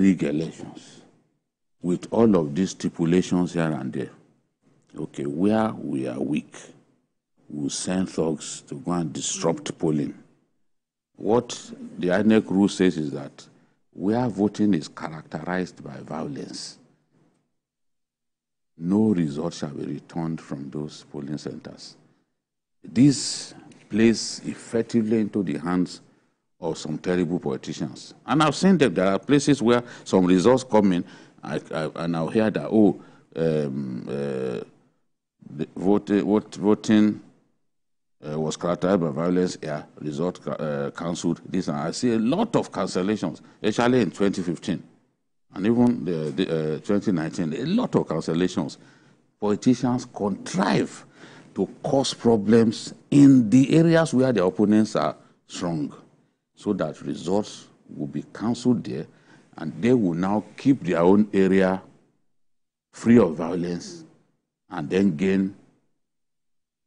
rig elections with all of these stipulations here and there. Okay, where we are weak, we'll send thugs to go and disrupt polling. What the INEC rule says is that where voting is characterized by violence, no result shall be returned from those polling centers. This plays effectively into the hands of some terrible politicians. And I've seen that there are places where some results come in, and I'll hear that, oh, voting was characterized by violence, result cancelled, this, and I see a lot of cancellations, especially in 2015, and even 2019, a lot of cancellations. Politicians contrive to cause problems in the areas where their opponents are strong, so that results will be cancelled there, and they will now keep their own area free of violence and then gain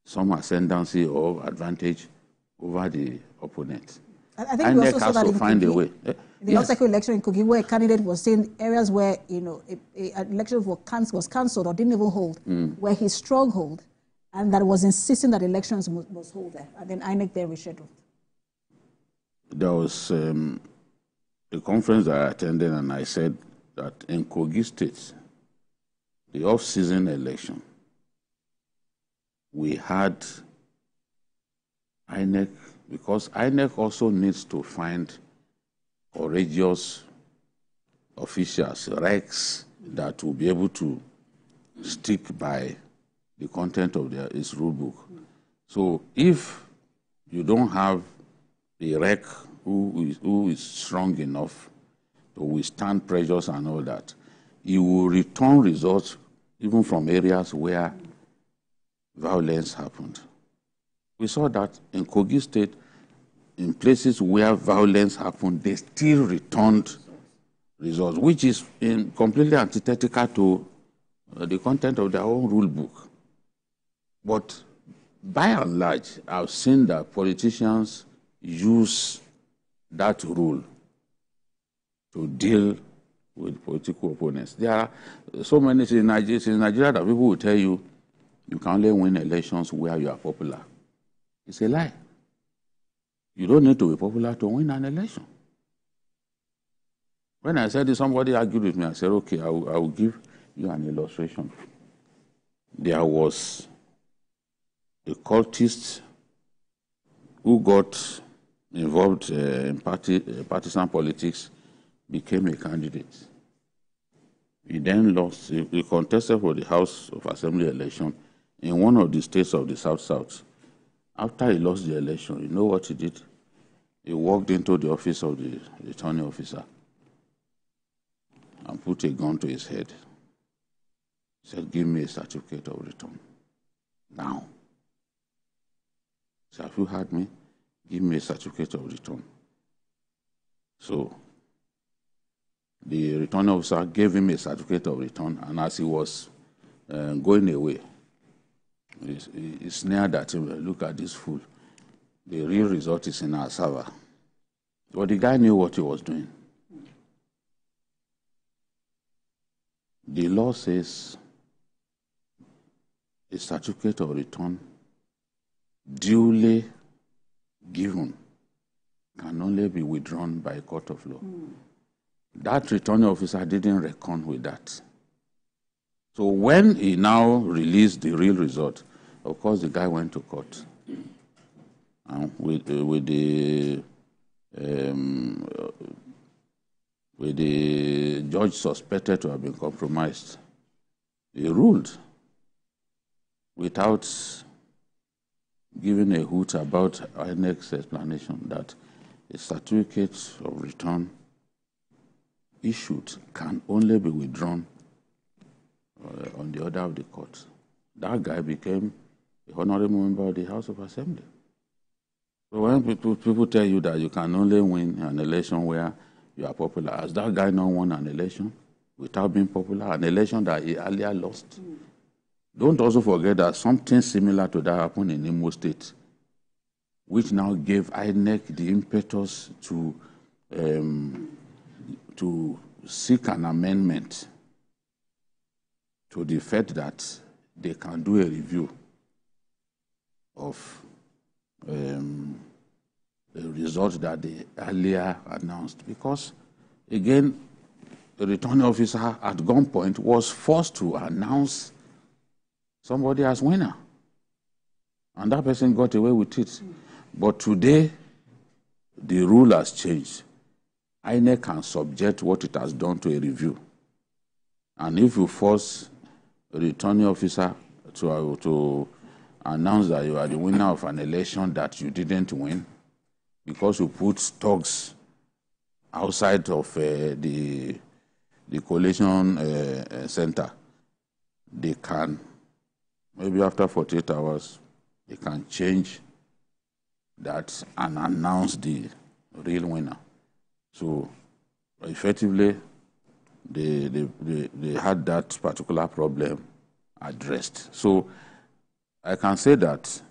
some ascendancy or advantage over the opponent. I think we also saw that in find a way. The last cycle election in Kogi, where a candidate was saying areas where an election was cancelled or didn't even hold, where his stronghold, and that was insisting that elections must hold there, and then INEC there rescheduled. There was a conference that I attended, and I said that in Kogi State, the off-season election, we had INEC, because INEC also needs to find courageous officials, recs, that will be able to stick by the content of its rule book. So if you don't have a rec who is strong enough to withstand pressures and all that, you will return results even from areas where violence happened. We saw that in Kogi State, in places where violence happened, they still returned results, which is completely antithetical to the content of their own rule book. But by and large, I've seen that politicians use that rule to deal with political opponents. There are so many in Nigeria that people will tell you, you can only win elections where you are popular. It's a lie. You don't need to be popular to win an election. When I said this, somebody argued with me. I said, okay, I will give you an illustration. There was a cultist who got involved in partisan politics, became a candidate. He then lost. He contested for the House of Assembly election in one of the states of the South-South. After he lost the election, you know what he did? He walked into the office of the returning officer and put a gun to his head. He said, give me a certificate of return. Now. He said, have you heard me? Give me a certificate of return. So the returning officer gave him a certificate of return, and as he was going away, he sneered at him, look at this fool. The real result is in our server. But the guy knew what he was doing. The law says a certificate of return duly given can only be withdrawn by a court of law. That returning officer didn't reckon with that. So when he now released the real result, of course the guy went to court. And with the judge suspected to have been compromised, he ruled without giving a hoot about INEC's explanation that a certificate of return issued can only be withdrawn on the order of the court. That guy became a honorable member of the House of Assembly. So when people tell you that you can only win an election where you are popular, has that guy not won an election without being popular, an election that he earlier lost? Don't also forget that something similar to that happened in Imo State, which now gave INEC the impetus to seek an amendment to the fact that they can do a review of the result that they earlier announced. Because, again, the returning officer at gunpoint was forced to announce somebody as winner. And that person got away with it. But today, the rule has changed. INEC can subject what it has done to a review. And if you force a returning officer to announce that you are the winner of an election that you didn't win, because you put thugs outside of the collation center, they can, maybe after 48 hours, they can change that and announce the real winner. So effectively, they had that particular problem addressed. So I can say that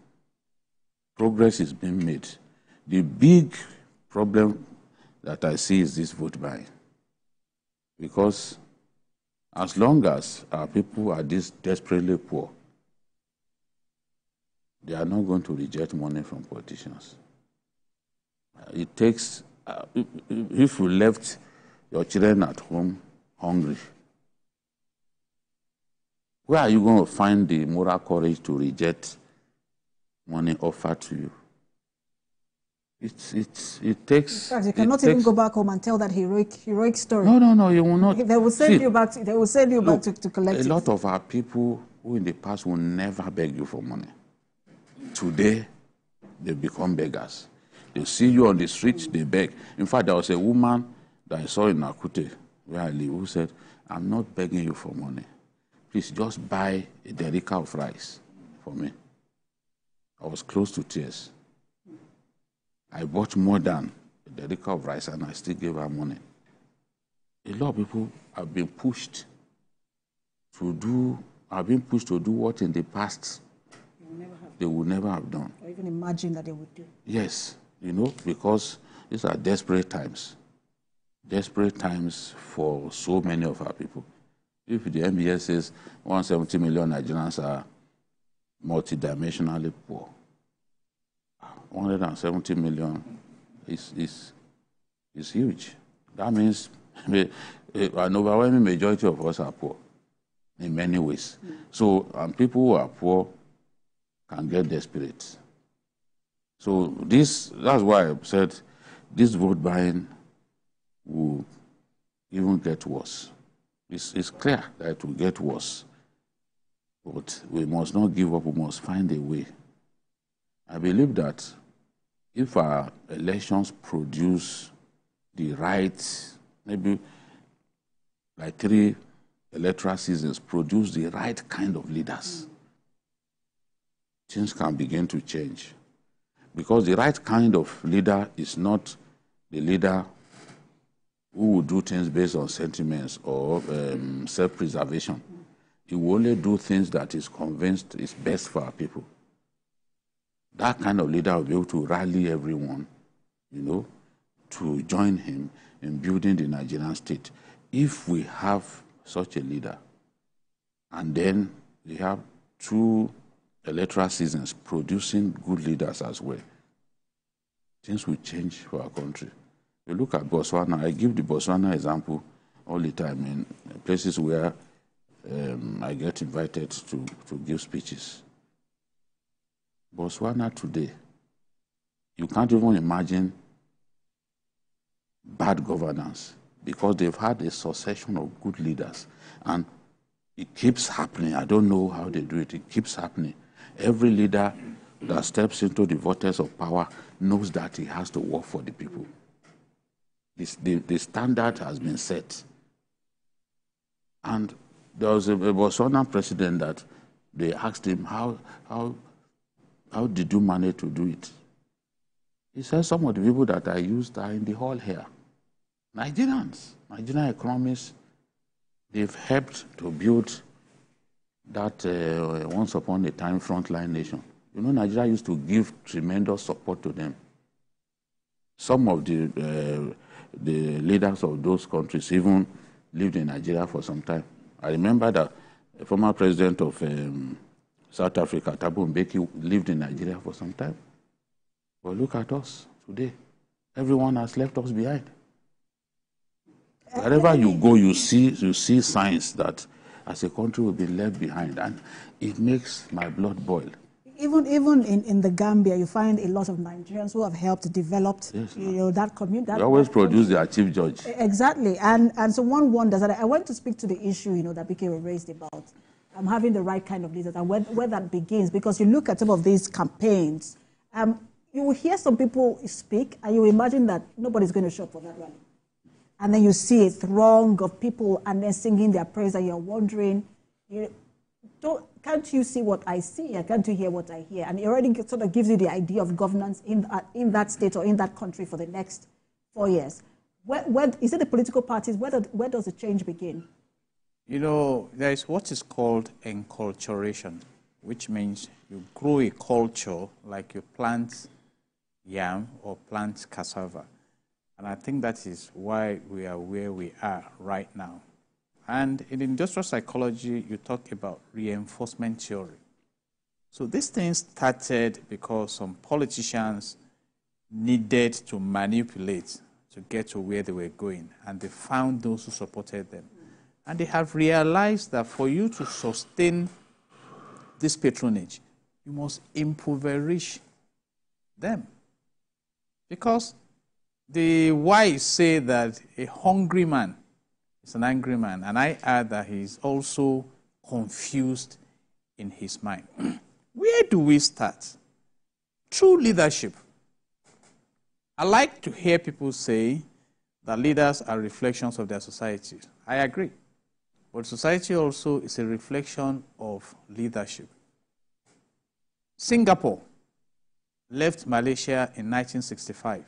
progress is being made. The big problem that I see is this vote buying. Because as long as our people are this desperately poor, they are not going to reject money from politicians. It takes, if you left your children at home hungry, where are you going to find the moral courage to reject money offered to you? It takes. In fact, you cannot even go back home and tell that heroic story. No, you will not. They will send you back. They will send you back to collect it. A lot of our people who in the past will never beg you for money. Today, they become beggars. They see you on the street, they beg. In fact, there was a woman that I saw in Akute, where I live, who said, "I'm not begging you for money. Please just buy a derica of rice for me." I was close to tears. I bought more than a derica of rice and I still gave her money. A lot of people have been pushed to do what in the past they would never have done. Or even imagine that they would do. Yes, because these are desperate times. Desperate times for so many of our people. If the MBS says 170 million Nigerians are multidimensionally poor, 170 million is huge. That means an overwhelming majority of us are poor in many ways. So people who are poor can get desperate. So that's why I said this vote buying will even get worse. It's clear that it will get worse. But we must not give up. We must find a way. I believe that if our elections produce the right, maybe like 3 electoral seasons, produce the right kind of leaders, things can begin to change. Because the right kind of leader is not the leader who will do things based on sentiments or self-preservation. He will only do things that is convinced is best for our people. That kind of leader will be able to rally everyone, to join him in building the Nigerian state. If we have such a leader, and then we have 2 electoral seasons producing good leaders as well, things will change for our country. You look at Botswana. I give the Botswana example all the time in places where I get invited to give speeches. Botswana today, you can't even imagine bad governance because they've had a succession of good leaders. And it keeps happening. I don't know how they do it. It keeps happening. Every leader that steps into the vortex of power knows that he has to work for the people. The standard has been set. And there was a Botswana president that they asked him, how did you manage to do it? He said, some of the people that I used are in the hall here. Nigerian economists, they've helped to build that once upon a time frontline nation. Nigeria used to give tremendous support to them. Some of the leaders of those countries even lived in Nigeria for some time. I remember that the former president of South Africa, Thabo Mbeki, lived in Nigeria for some time. But look at us today. Everyone has left us behind. Wherever you go, you see signs that as a country we've been left behind, and it makes my blood boil. Even in the Gambia, you find a lot of Nigerians who have helped develop, that community. They always produce their chief judge. Exactly, and so one wonders, and I want to speak to the issue, that BK raised about having the right kind of leaders and where that begins, because you look at some of these campaigns, you will hear some people speak, and you imagine that nobody's going to show up for that rally. And then you see a throng of people and then singing their praise, and you're wondering, can't you see what I see? Can't you hear what I hear? And it already sort of gives you the idea of governance in that state or in that country for the next 4 years. Where is it the political parties? Where does the change begin? There is what is called enculturation, which means you grow a culture like you plant yam or plant cassava. And I think that is why we are where we are right now. And in industrial psychology, you talk about reinforcement theory. So this thing started because some politicians needed to manipulate to get to where they were going, and they found those who supported them. And they have realized that for you to sustain this patronage, you must impoverish them. Because the wise say that a hungry man is an angry man, and I add that he is also confused in his mind. Where do we start? True leadership. I like to hear people say that leaders are reflections of their society. I agree. But society also is a reflection of leadership. Singapore left Malaysia in 1965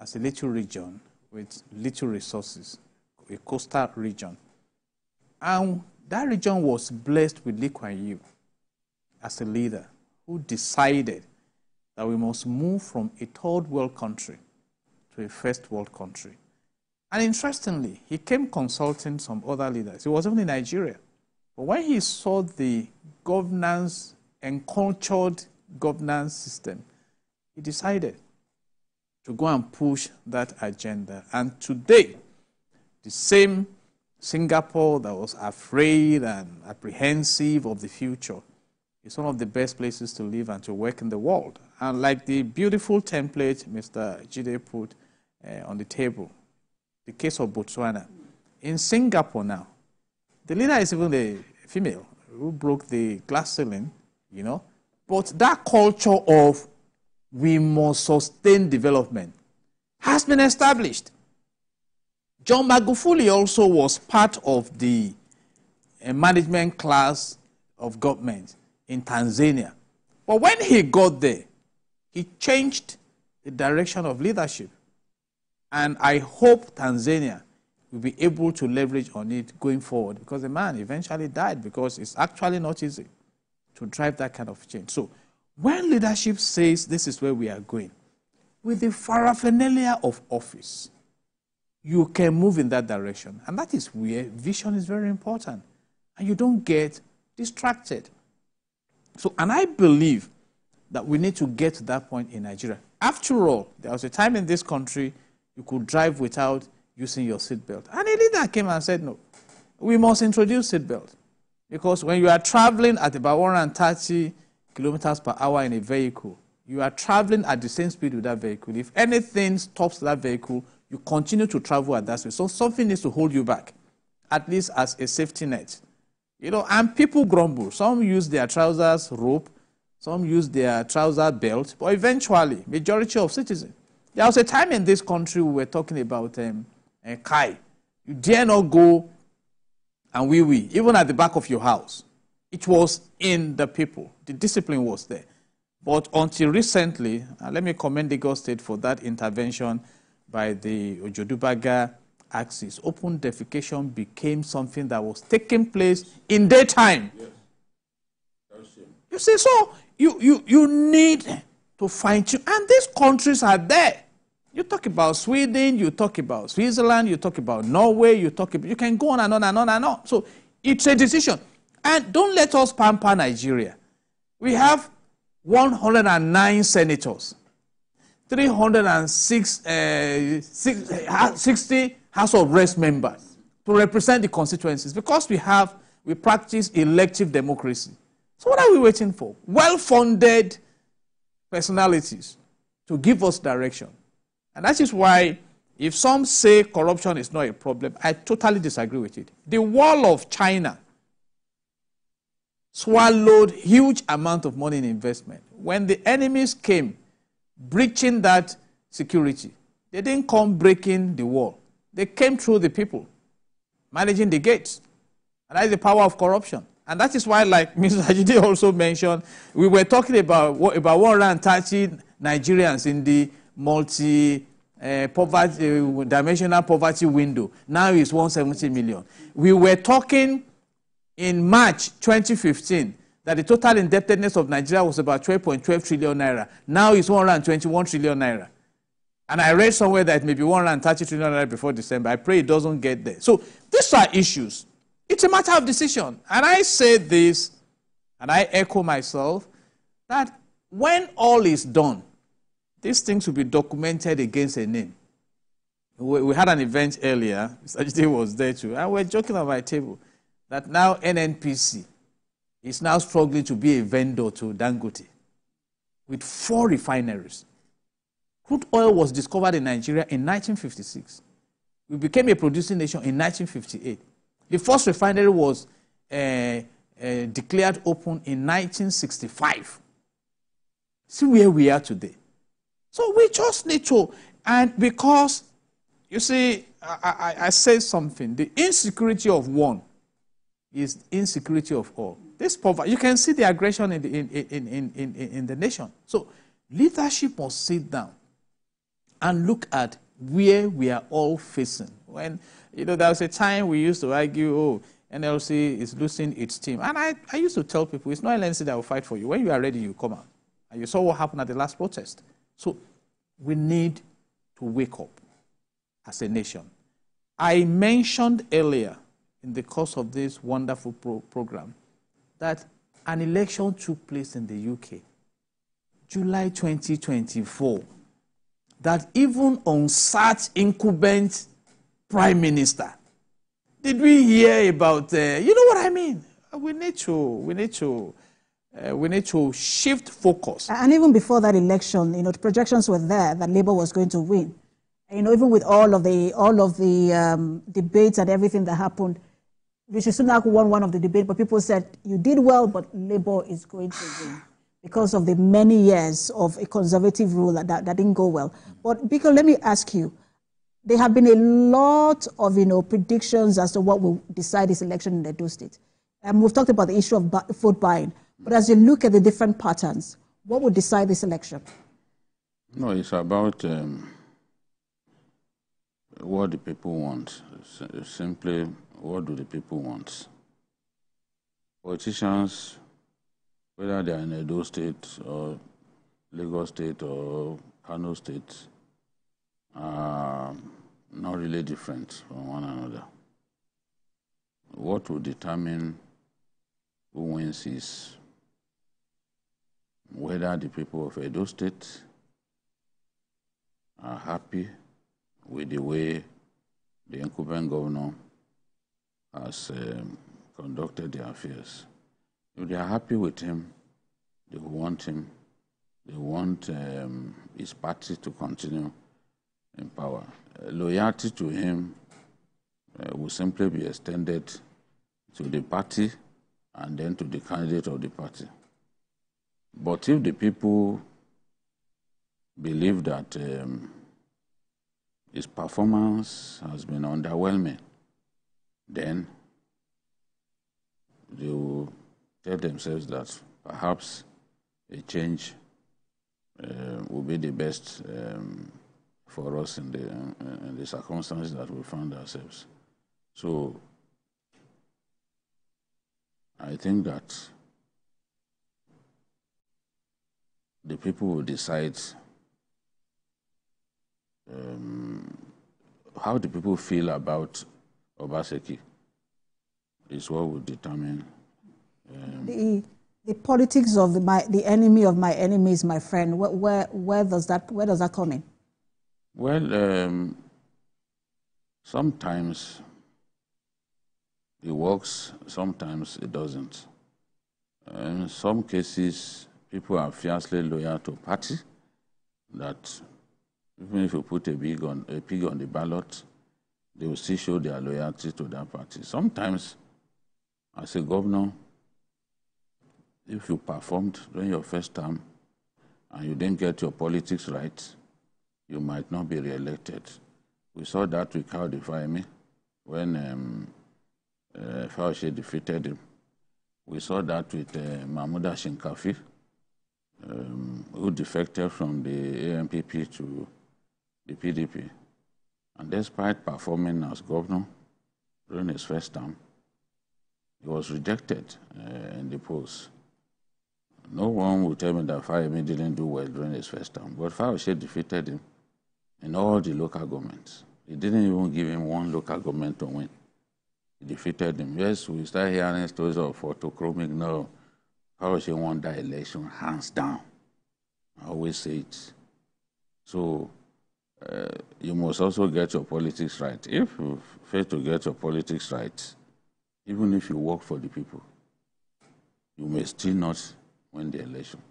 as a little region with little resources, a coastal region. And that region was blessed with Lee Kuan Yew as a leader who decided that we must move from a third world country to a first world country. And interestingly, he came consulting some other leaders. He was even in Nigeria. But when he saw the governance, encultured governance system, he decided to go and push that agenda. And today, the same Singapore that was afraid and apprehensive of the future is one of the best places to live and to work in the world. And like the beautiful template Mr. Jide put on the table, the case of Botswana. In Singapore now, the leader is even a female who broke the glass ceiling, But that culture of we must sustain development has been established. John Magufuli also was part of the management class of government in Tanzania. But when he got there, he changed the direction of leadership. And I hope Tanzania will be able to leverage on it going forward, because the man eventually died, because it's actually not easy to drive that kind of change. So when leadership says this is where we are going, with the paraphernalia of office, you can move in that direction. And that is where vision is very important. And you don't get distracted. So, and I believe that we need to get to that point in Nigeria. After all, there was a time in this country you could drive without using your seatbelt. And a leader came and said, no, we must introduce seatbelt. Because when you are traveling at about 130 kilometers per hour in a vehicle, you are traveling at the same speed with that vehicle. If anything stops that vehicle, you continue to travel at that speed. So something needs to hold you back, at least as a safety net. And people grumble. Some use their trousers rope, some use their trouser belt, but eventually, majority of citizens. There was a time in this country we were talking about Kai. You dare not go and wee, even at the back of your house. It was in the people. The discipline was there. But until recently, let me commend Lagos State for that intervention by the Ojodubaga axis. Open defecation became something that was taking place in daytime. Yes. You see, so you need to fine-tune. And these countries are there. You talk about Sweden, you talk about Switzerland, you talk about Norway, you can go on and on and on and on. So it's a decision. And don't let us pamper Nigeria. We have 109 senators, 360 House of Reps members to represent the constituencies because we practice elective democracy. So what are we waiting for? Well-funded personalities to give us direction. And that is why if some say corruption is not a problem, I totally disagree with it. The wall of China swallowed huge amount of money in investment. When the enemies came breaching that security, they didn't come breaking the wall. They came through the people, managing the gates. And that is the power of corruption. And that is why, like Mr. Ajide also mentioned, we were talking about 130 Nigerians in the dimensional poverty window. Now it's 170 million. We were talking in March 2015 that the total indebtedness of Nigeria was about 12.12 trillion naira. Now it's 121 trillion naira. And I read somewhere that it may be 130 trillion naira before December. I pray it doesn't get there. So these are issues. It's a matter of decision. And I say this, and I echo myself, that when all is done, these things will be documented against a name. We had an event earlier, Mr. Ajide was there too, and we're joking on my table that now NNPC is now struggling to be a vendor to Dangote with 4 refineries. Crude oil was discovered in Nigeria in 1956. We became a producing nation in 1958. The first refinery was declared open in 1965. See where we are today. So we just need to, and because, you see, I say something, the insecurity of one is insecurity of all. This poverty, you can see the aggression in the nation. So leadership must sit down and look at where we are all facing. When, there was a time we used to argue, oh, NLC is losing its team. And I used to tell people, it's not NLC that will fight for you. When you are ready, you come out. And you saw what happened at the last protest. So we need to wake up as a nation. I mentioned earlier in the course of this wonderful program that an election took place in the UK, July 2024, that even on such incumbent prime minister, did we hear about, you know what I mean? We need to shift focus. And even before that election, the projections were there that Labour was going to win. Even with all of the debates and everything that happened, Rishi Sunak won one of the debates, but people said, you did well, but Labour is going to win because of the many years of a conservative rule that didn't go well. But Biko, let me ask you, there have been a lot of predictions as to what will decide this election in Edo State. We've talked about the issue of vote buying, but as you look at the different patterns, what will decide this election? No, it's about what the people want. Simply, what do the people want? Politicians, whether they are in Edo State or Lagos State or Kano State, are not really different from one another. What will determine who wins is whether the people of Edo State are happy with the way the incumbent governor has conducted their affairs. If they are happy with him, they want him, they want his party to continue in power. Loyalty to him will simply be extended to the party and then to the candidate of the party. But if the people believe that his performance has been underwhelming, then they will tell themselves that perhaps a change will be the best for us in the circumstances that we found ourselves. So I think that the people will decide how the people feel about Obaseki is what will determine. The politics of the enemy of my enemy is my friend. Where does that come in? Well, sometimes it works, sometimes it doesn't. In some cases, people are fiercely loyal to a party that even if you put a pig on the ballot, they will still show their loyalty to that party. Sometimes, as a governor, if you performed during your first term and you didn't get your politics right, you might not be re-elected. We saw that with Kaudi Fahimi when Fauci defeated him. We saw that with Mahmouda Shinkafi, who defected from the AMPP to the PDP. And despite performing as governor during his first term, he was rejected in the polls. No one will tell me that Fahimi didn't do well during his first term, but Fauci defeated him in all the local governments. He didn't even give him one local government to win. He defeated him. Yes, we start hearing stories of photochromic. No, Fauci won that election hands down. I always say it. So you must also get your politics right. If you fail to get your politics right, even if you work for the people, you may still not win the election.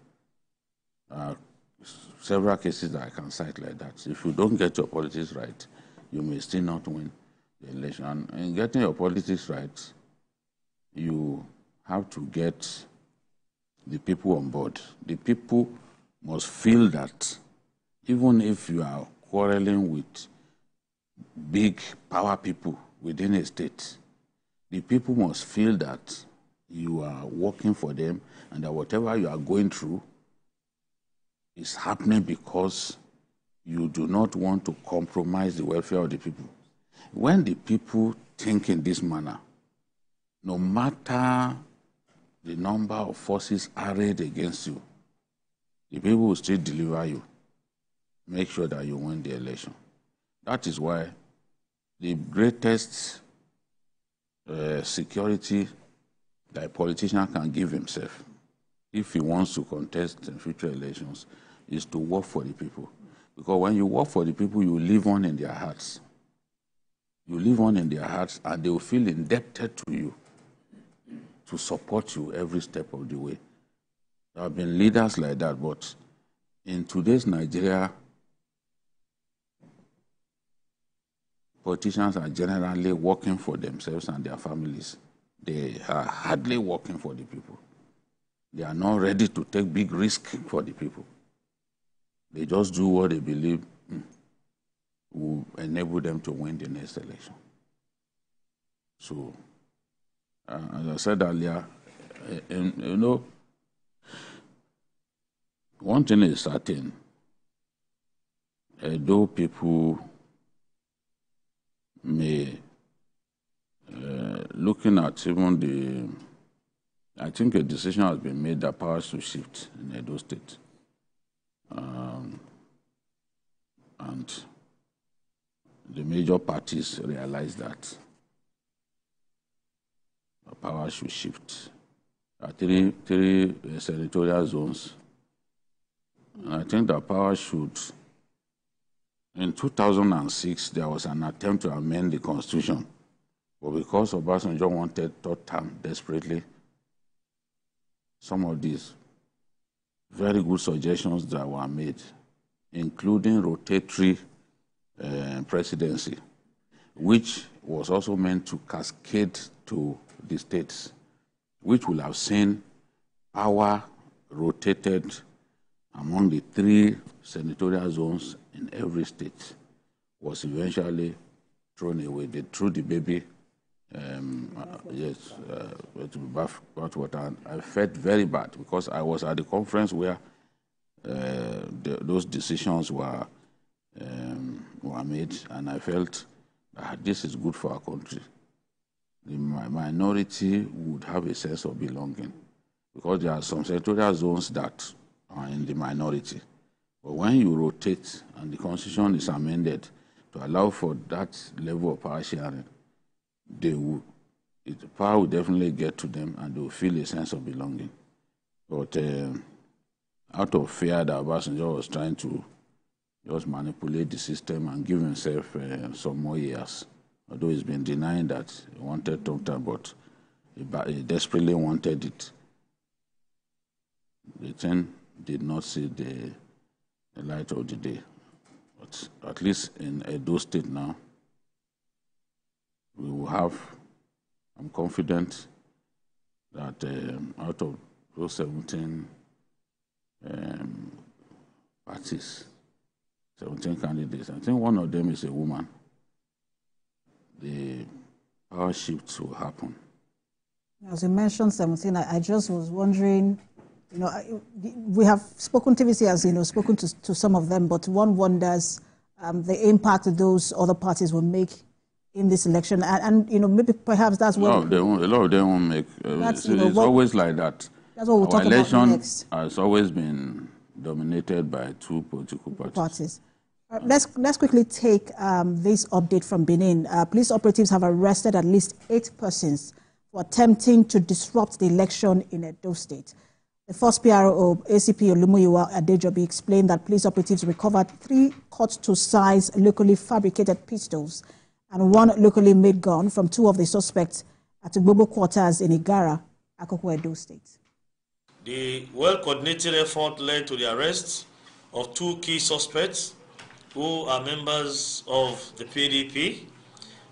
Several cases that I can cite like that. If you don't get your politics right, you may still not win the election. And in getting your politics right, you have to get the people on board. The people must feel that even if you are quarreling with big power people within a state, the people must feel that you are working for them and that whatever you are going through is happening because you do not want to compromise the welfare of the people. When the people think in this manner, no matter the number of forces arrayed against you, the people will still deliver you. Make sure that you win the election. That is why the greatest security that a politician can give himself, if he wants to contest in future elections, is to work for the people. Because when you work for the people, you live on in their hearts. You live on in their hearts, and they will feel indebted to you to support you every step of the way. There have been leaders like that, but in today's Nigeria, politicians are generally working for themselves and their families. They are hardly working for the people. They are not ready to take big risks for the people. They just do what they believe will enable them to win the next election. So, as I said earlier, one thing is certain, though people may, looking at even I think a decision has been made that powers to shift in Edo State. And the major parties realize that power should shift. Three senatorial zones. And I think that power should. In 2006, there was an attempt to amend the Constitution. But because Obasanjo wanted third term desperately, some of these very good suggestions that were made, including rotatory presidency, which was also meant to cascade to the states, which will have seen power rotated among the three senatorial zones in every state, was eventually thrown away. They threw the baby, to bathwater. And I felt very bad because I was at the conference where those decisions were made, and I felt that this is good for our country. The minority would have a sense of belonging because there are some senatorial zones that are in the minority. But when you rotate and the constitution is amended to allow for that level of power sharing, the power will definitely get to them and they will feel a sense of belonging. But out of fear that Obasanjo was trying to just manipulate the system and give himself some more years, although he's been denying that he wanted to, but he desperately wanted it. The thing did not see the light of the day. But at least in Edo State now, we will have, I'm confident that out of those 17 parties, 17 candidates, I think one of them is a woman. The power shifts will happen. As you mentioned 17, I just was wondering, we have spoken, TVC has, spoken to some of them, but one wonders the impact that those other parties will make in this election. And maybe perhaps that's what... A lot of them won't make... it's always like that. That's what we'll talk about next. Our election has always been dominated by two political parties. Let's quickly take this update from Benin. Police operatives have arrested at least 8 persons for attempting to disrupt the election in Edo State. The first PRO, ACP Olumuyiwa Adejobi, explained that police operatives recovered 3 cut-to-size locally fabricated pistols and 1 locally made gun from 2 of the suspects at Igbobo quarters in Igara, Akoko, Edo State. The well-coordinated effort led to the arrest of 2 key suspects who are members of the PDP,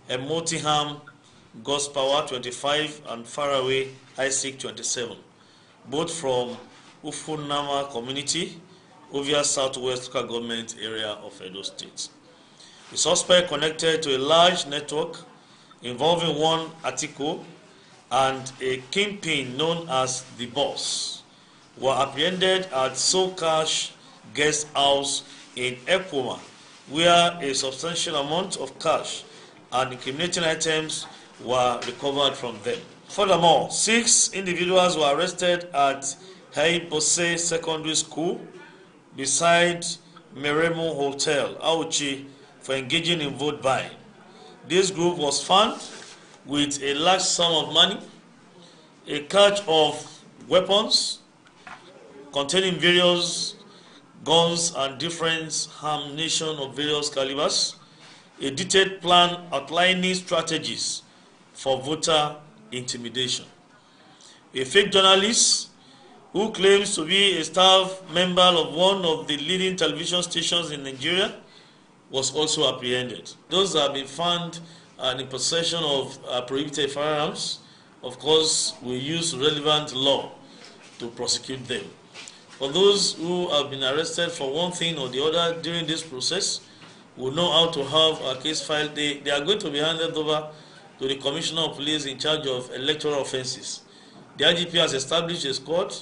Emotiham Gospower 25 and Faraway Isaac 27, both from Ufunama community, Ovia Southwest Local Government area of Edo State. The suspect connected to a large network involving one Atiko and a kingpin known as the Boss were apprehended at Sokash Guest House in Ekoma, where a substantial amount of cash and incriminating items were recovered from them. Furthermore, 6 individuals were arrested at Haibose Secondary School beside Meremo Hotel, Auchi, for engaging in vote buying. This group was found with a large sum of money, a cache of weapons containing various guns and different ammunition of various calibers, a detailed plan outlining strategies for voter intimidation. A fake journalist who claims to be a staff member of one of the leading television stations in Nigeria was also apprehended. Those that have been found in possession of prohibited firearms, of course, will use relevant law to prosecute them. For those who have been arrested for one thing or the other during this process, will know how to have a case filed. They are going to be handed over to the Commissioner of Police in charge of electoral offences. The IGP has established a squad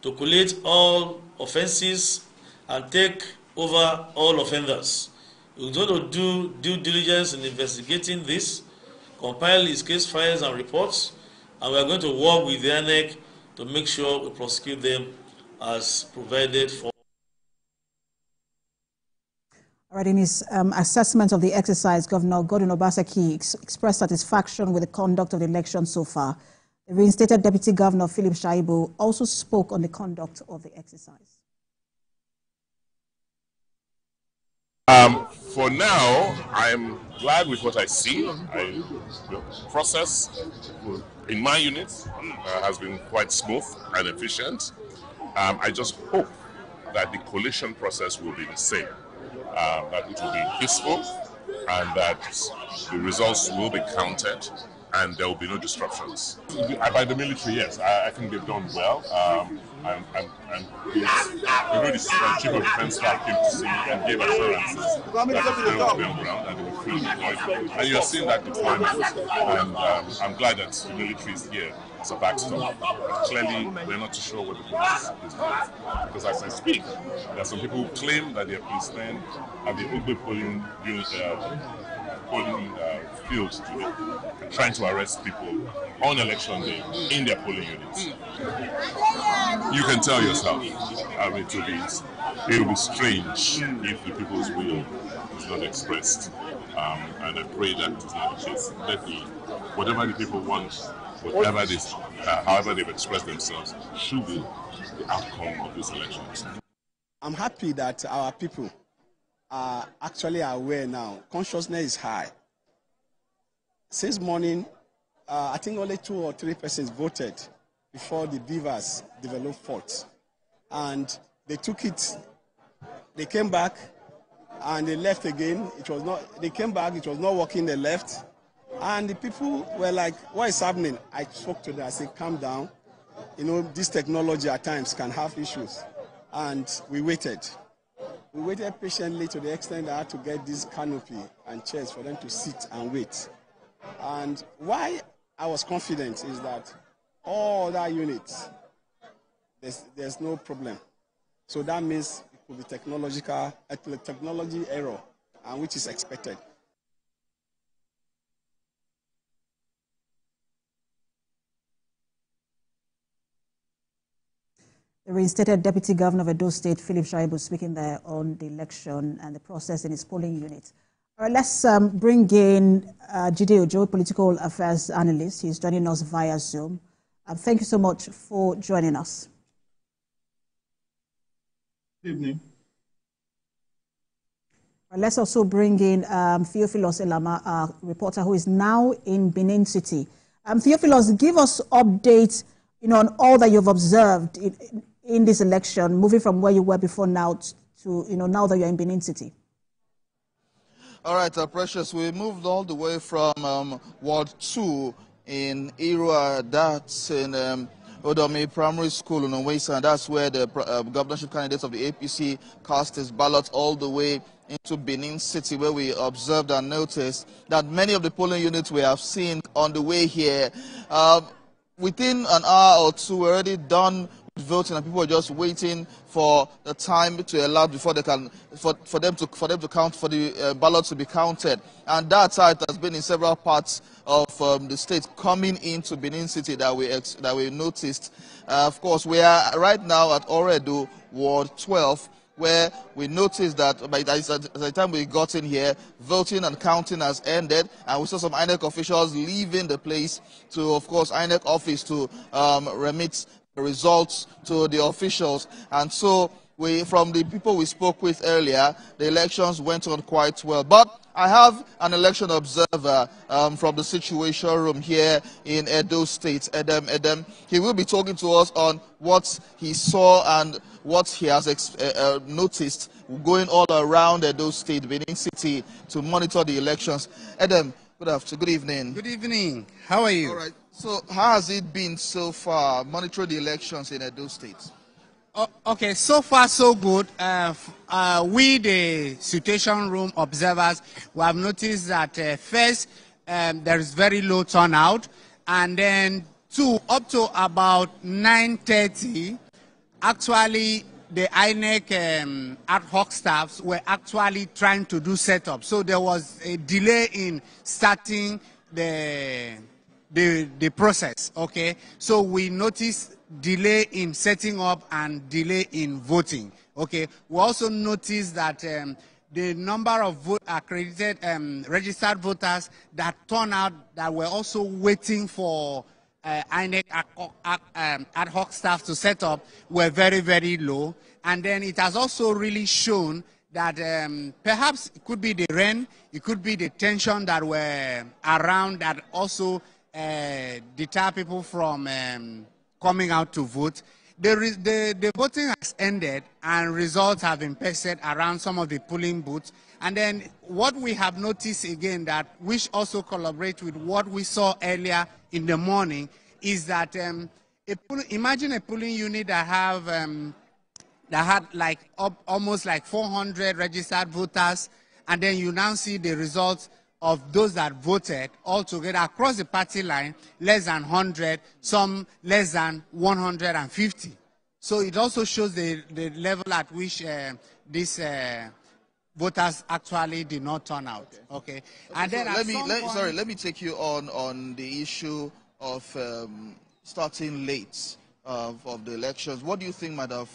to collate all offences and take over all offenders. We're going to do due diligence in investigating this, compile his case files and reports, and we're going to work with the INEC to make sure we prosecute them as provided for. All right, in his assessment of the exercise, Governor Godwin Obaseki expressed satisfaction with the conduct of the election so far. The reinstated Deputy Governor Philip Shaibu also spoke on the conduct of the exercise. For now, I'm glad with what I see. The process in my unit has been quite smooth and efficient. I just hope that the collation process will be the same, that it will be peaceful and that the results will be counted and there will be no disruptions. By the military, yes, I think they've done well. And the Chief of Defense Staff came to see and gave assurances that they will be on ground and they will fully deploy. And you are seeing that deployment. And I'm glad that the military is here as a backstop. But clearly, we're not too sure what the police is doing. Because as I speak, there are some people who claim that they are policemen at the Ugbe polling field today, trying to arrest people on election day in their polling units. You can tell yourself, it will be it will be strange if the people's will is not expressed. And I pray that is not the case. Definitely, whatever the people want, whatever this, however they've expressed themselves, should be the outcome of these elections. I'm happy that our people are actually aware now. Consciousness is high. Since morning, I think only 2 or 3 persons voted before the beavers developed faults. And they took it, they came back, and they left again. They came back, it was not working, they left. And the people were like, what is happening? I spoke to them, I said, calm down. You know, this technology at times can have issues. And we waited. We waited patiently to the extent that I had to get this canopy and chairs for them to sit and wait. And why I was confident is that all other units, there's no problem. So that means it could be technology error, and which is expected. The reinstated Deputy Governor of Edo State, Philip Shaibu, speaking there on the election and the process in his polling unit. All right, let's bring in Jide Ojo, political affairs analyst. He's joining us via Zoom. Thank you so much for joining us. Good evening. Let's also bring in Theophilus Elama, a reporter who is now in Benin City. Theophilus, give us updates, on all that you've observed in this election, moving from where you were before now to, now that you're in Benin City. All right, Precious, we moved all the way from Ward 2 in Irua, that's in Odomi Primary School in Onwesa, and that's where the governorship candidates of the APC cast his ballot, all the way into Benin City, where we observed and noticed that many of the polling units we have seen on the way here, within an hour or two, we're already done with voting, and people are just waiting for the time to allow before they can for them to count, for the ballots to be counted. And that's how it has been in several parts of the state coming into Benin City that we noticed. Of course, we are right now at Oredo, Ward 12, where we noticed that by the time we got in here, voting and counting has ended, and we saw some INEC officials leaving the place to, of course, INEC office to remit the results to the officials. And so from the people we spoke with earlier, the elections went on quite well. But I have an election observer from the Situation Room here in Edo State, Edem. He will be talking to us on what he saw and what he has noticed going all around Edo State, Benin City, to monitor the elections. Edem, good evening. Good evening. How are you? All right. So how has it been so far, monitoring the elections in Edo State? Okay, so far so good. We, the Situation Room observers, we have noticed that first, there is very low turnout, and then up to about 9:30, actually the INEC ad hoc staffs were actually trying to do setup. So there was a delay in starting the process, okay? So we noticed delay in setting up and delay in voting, okay? We also noticed that the number of accredited registered voters that turned out that were also waiting for INEC ad hoc staff to set up were very, very low. And then it has also really shown that perhaps it could be the rain, it could be the tension that were around that also deter people from coming out to vote. The voting has ended and results have been posted around some of the polling booths. And then what we have noticed again, that which also collaborates with what we saw earlier in the morning, is that imagine a polling unit that had like almost like 400 registered voters, and then you now see the results of those that voted altogether across the party line, less than 100, some less than 150. So it also shows the level at which these voters actually did not turn out. Okay. And then let me take you on the issue of starting late. of the elections. What do you think might have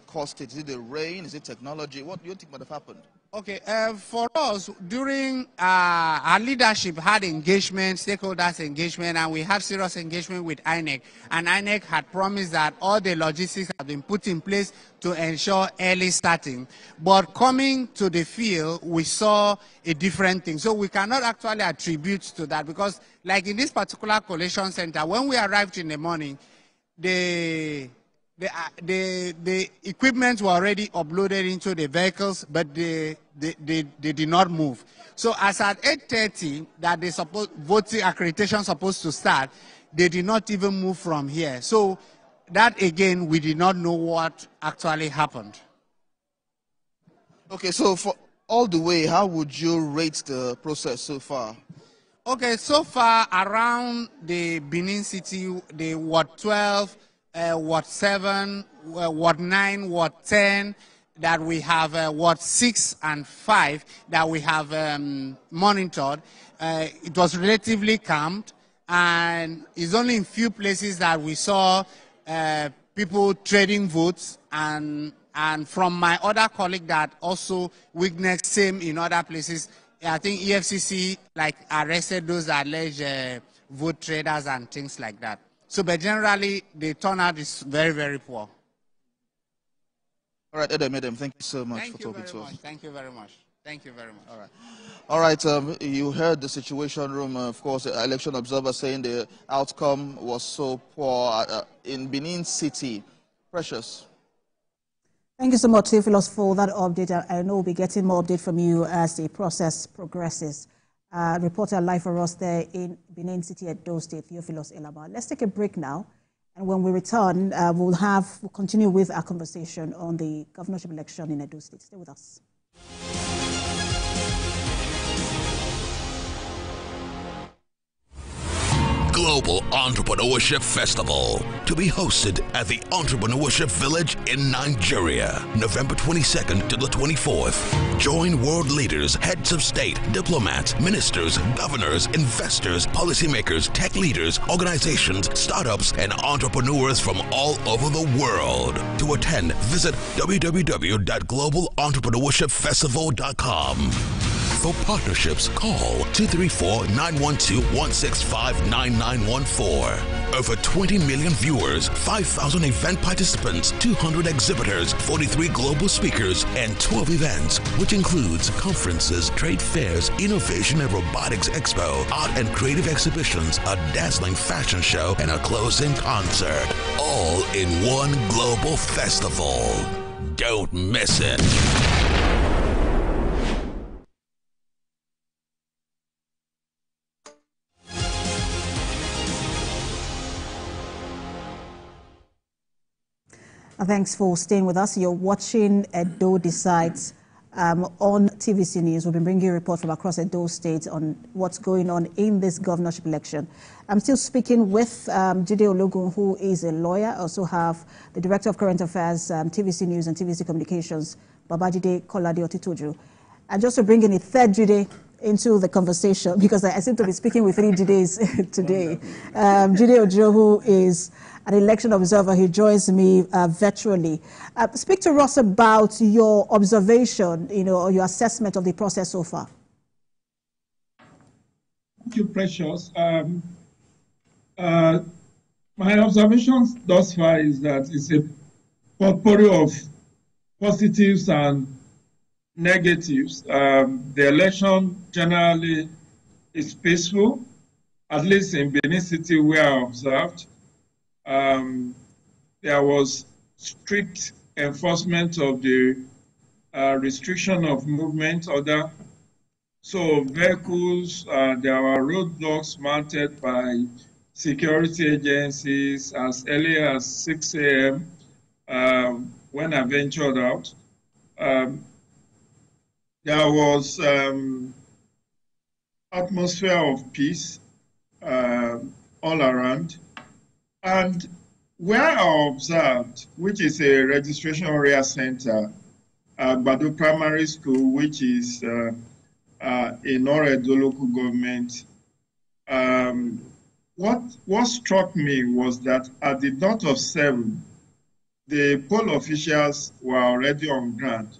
caused it? Is it the rain? Is it technology? What do you think might have happened? Okay, for us, during our leadership had engagement, stakeholders engagement, and we had serious engagement with INEC. And INEC had promised that all the logistics have been put in place to ensure early starting. But coming to the field, we saw a different thing. So we cannot actually attribute to that because, like in this particular collation center, when we arrived in the morning, the equipment were already uploaded into the vehicles, but they did not move. So as at 8:30, that the voting accreditation supposed to start, they did not even move from here. So that again, we did not know what actually happened. Okay, so for all the way, how would you rate the process so far? Okay, so far around the Benin City, the Ward 12, Ward 7, Ward 9, Ward 10, that we have Ward 6 and 5 that we have monitored. It was relatively calm, and it's only in few places that we saw people trading votes, and from my other colleague that also witnessed same in other places. I think EFCC arrested those alleged vote traders and things like that. So, but generally, the turnout is very, very poor. All right, Edem, thank you so much for talking to us. Thank you very much. Thank you very much. All right, you heard the Situation Room, of course, the election observer saying the outcome was so poor in Benin City. Precious. Thank you so much, Theophilus, for that update. I know we'll be getting more update from you as the process progresses. Reporter live for us there in Benin City, Edo State, Theophilus Elaba. Let's take a break now. And when we return, we'll continue with our conversation on the governorship election in Edo State. Stay with us. Global Entrepreneurship Festival, to be hosted at the Entrepreneurship Village in Nigeria, November 22nd to the 24th. Join world leaders, heads of state, diplomats, ministers, governors, investors, policymakers, tech leaders, organizations, startups, and entrepreneurs from all over the world. To attend, visit www.globalentrepreneurshipfestival.com. For partnerships, call 234-912-165-9914. Over 20 million viewers, 5,000 event participants, 200 exhibitors, 43 global speakers, and 12 events, which includes conferences, trade fairs, innovation and robotics expo, art and creative exhibitions, a dazzling fashion show, and a closing concert. All in one global festival. Don't miss it. Thanks for staying with us. You're watching Edo Decides on TVC News. We've been bringing you a report from across Edo State on what's going on in this governorship election. I'm still speaking with Jide Ologun, who is a lawyer. I also have the Director of Current Affairs, TVC News and TVC Communications, Babajide Kolade Otitoju. And just to bring in a third Jide into the conversation, because I seem to be speaking with three Jides today. Jide Ojo, who is an election observer, he joins me virtually. Speak to us about your observation, or your assessment of the process so far. Thank you, Precious. My observations thus far is that it's a potpourri of positives and negatives. The election generally is peaceful, at least in Benin City where I observed. There was strict enforcement of the restriction of movement order. So vehicles, there were roadblocks mounted by security agencies as early as 6 a.m. When I ventured out. There was atmosphere of peace all around. And where I observed, which is a registration area center, Badu Primary School, which is in Oredo local government, what struck me was that at the dot of 7, the poll officials were already on ground.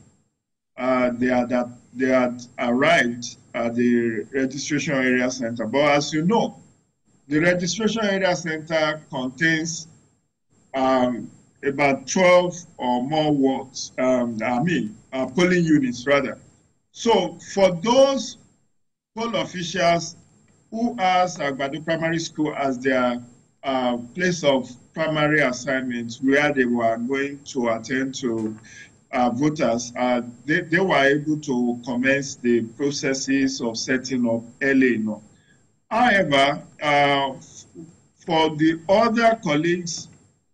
They had arrived at the registration area center. But as you know, the registration area center contains about 12 or more wards, polling units rather. So for those poll officials who asked Agbado Primary School as their place of primary assignments where they were going to attend to voters, they were able to commence the processes of setting up early enough. However, for the other colleagues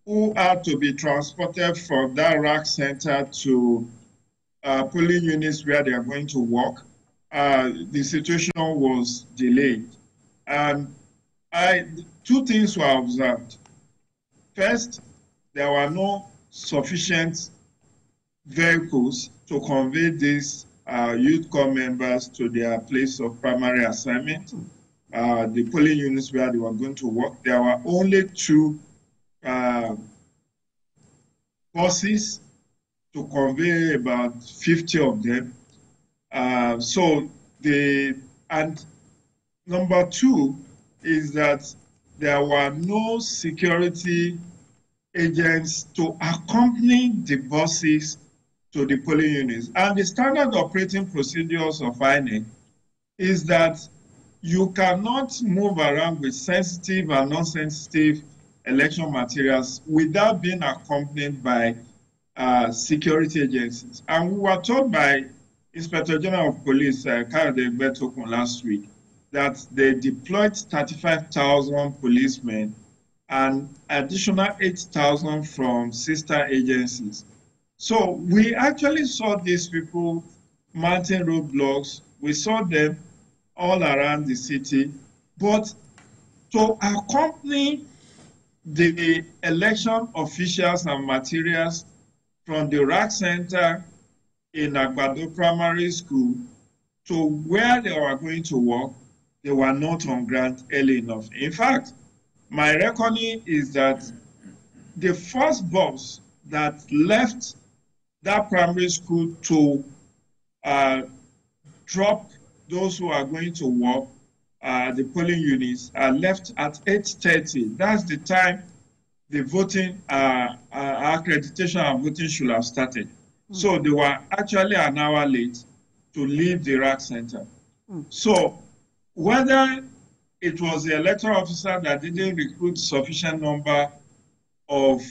who are to be transported from that rack center to polling units where they are going to work, the situation was delayed. And two things were observed. First, there were no sufficient vehicles to convey these youth corps members to their place of primary assignment, the polling units where they were going to work. There were only 2 buses to convey about 50 of them. And number 2 is that there were no security agents to accompany the buses to the polling units. And the standard operating procedures of INEC is that you cannot move around with sensitive and non-sensitive election materials without being accompanied by security agencies. And we were told by Inspector General of Police, Kayode Egbetokun, last week, that they deployed 35,000 policemen and additional 8,000 from sister agencies. So we actually saw these people mounting roadblocks. We saw them all around the city. But to accompany the election officials and materials from the rack center in Agbado Primary School to where they were going to work, they were not on ground early enough. In fact, my reckoning is that the first bus that left that primary school to drop those who are going to work, the polling units, left at 8:30. That's the time the voting, accreditation and voting should have started. So they were actually an hour late to leave the rack center. So whether it was the electoral officer that didn't recruit sufficient number of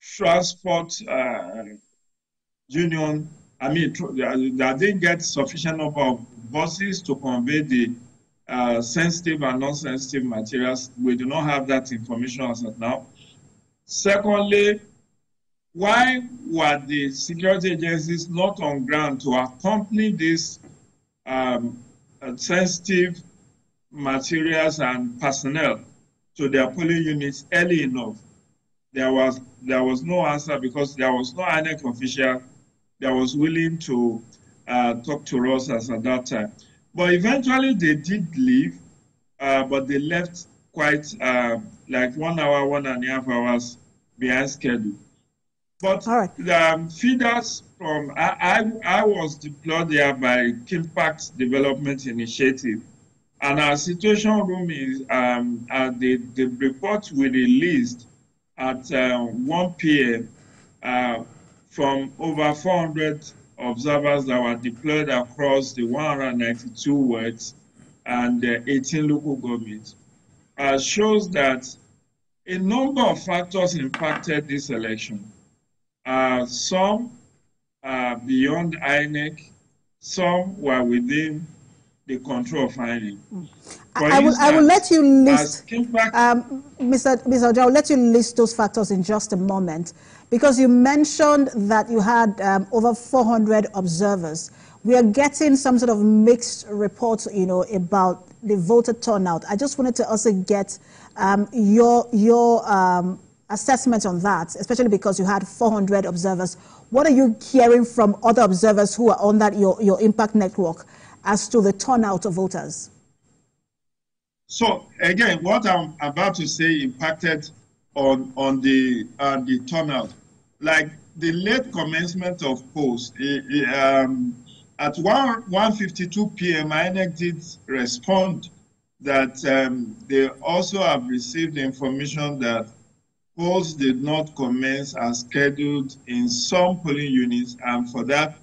transport union, that didn't get sufficient number of buses to convey the sensitive and non-sensitive materials. We do not have that information as of now. Secondly, why were the security agencies not on ground to accompany these sensitive materials and personnel to their polling units early enough? There was no answer because there was no INEC official that was willing to talk to us as at that time. But eventually they did leave, but they left quite like 1 hour, 1.5 hours behind schedule. But the feeders from, I was deployed there by Impact Development Initiative. And our situation room is, the report we released at 1 p.m. From over 400 observers that were deployed across the 192 wards and 18 local governments, shows that a number of factors impacted this election. Some beyond INEC, some were within the control of INEC. I will let you list, Mr. Ojo, I will let you list those factors in just a moment, because you mentioned that you had over 400 observers. We are getting some sort of mixed reports, about the voter turnout. I just wanted to also get your assessment on that, especially because you had 400 observers. What are you hearing from other observers who are on that your impact network as to the turnout of voters? So again, what I'm about to say impacted on the turnout, like the late commencement of polls. At 1:52 p.m., INEC did respond that they also have received information that polls did not commence as scheduled in some polling units, and for that,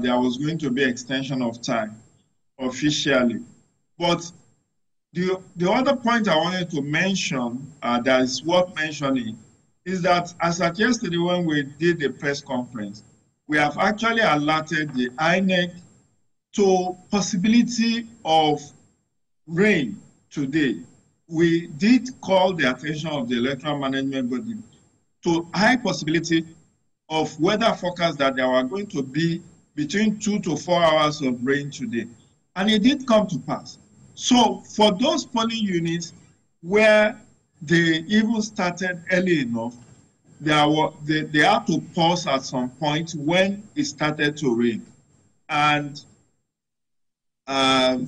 there was going to be extension of time officially. But the other point I wanted to mention that is worth mentioning is that as at yesterday when we did the press conference, we have actually alerted the INEC to possibility of rain today. We did call the attention of the electoral management body to high possibility of weather forecast that there were going to be between 2 to 4 hours of rain today. And it did come to pass. So for those polling units where they even started early enough, they had to pause at some point when it started to rain. And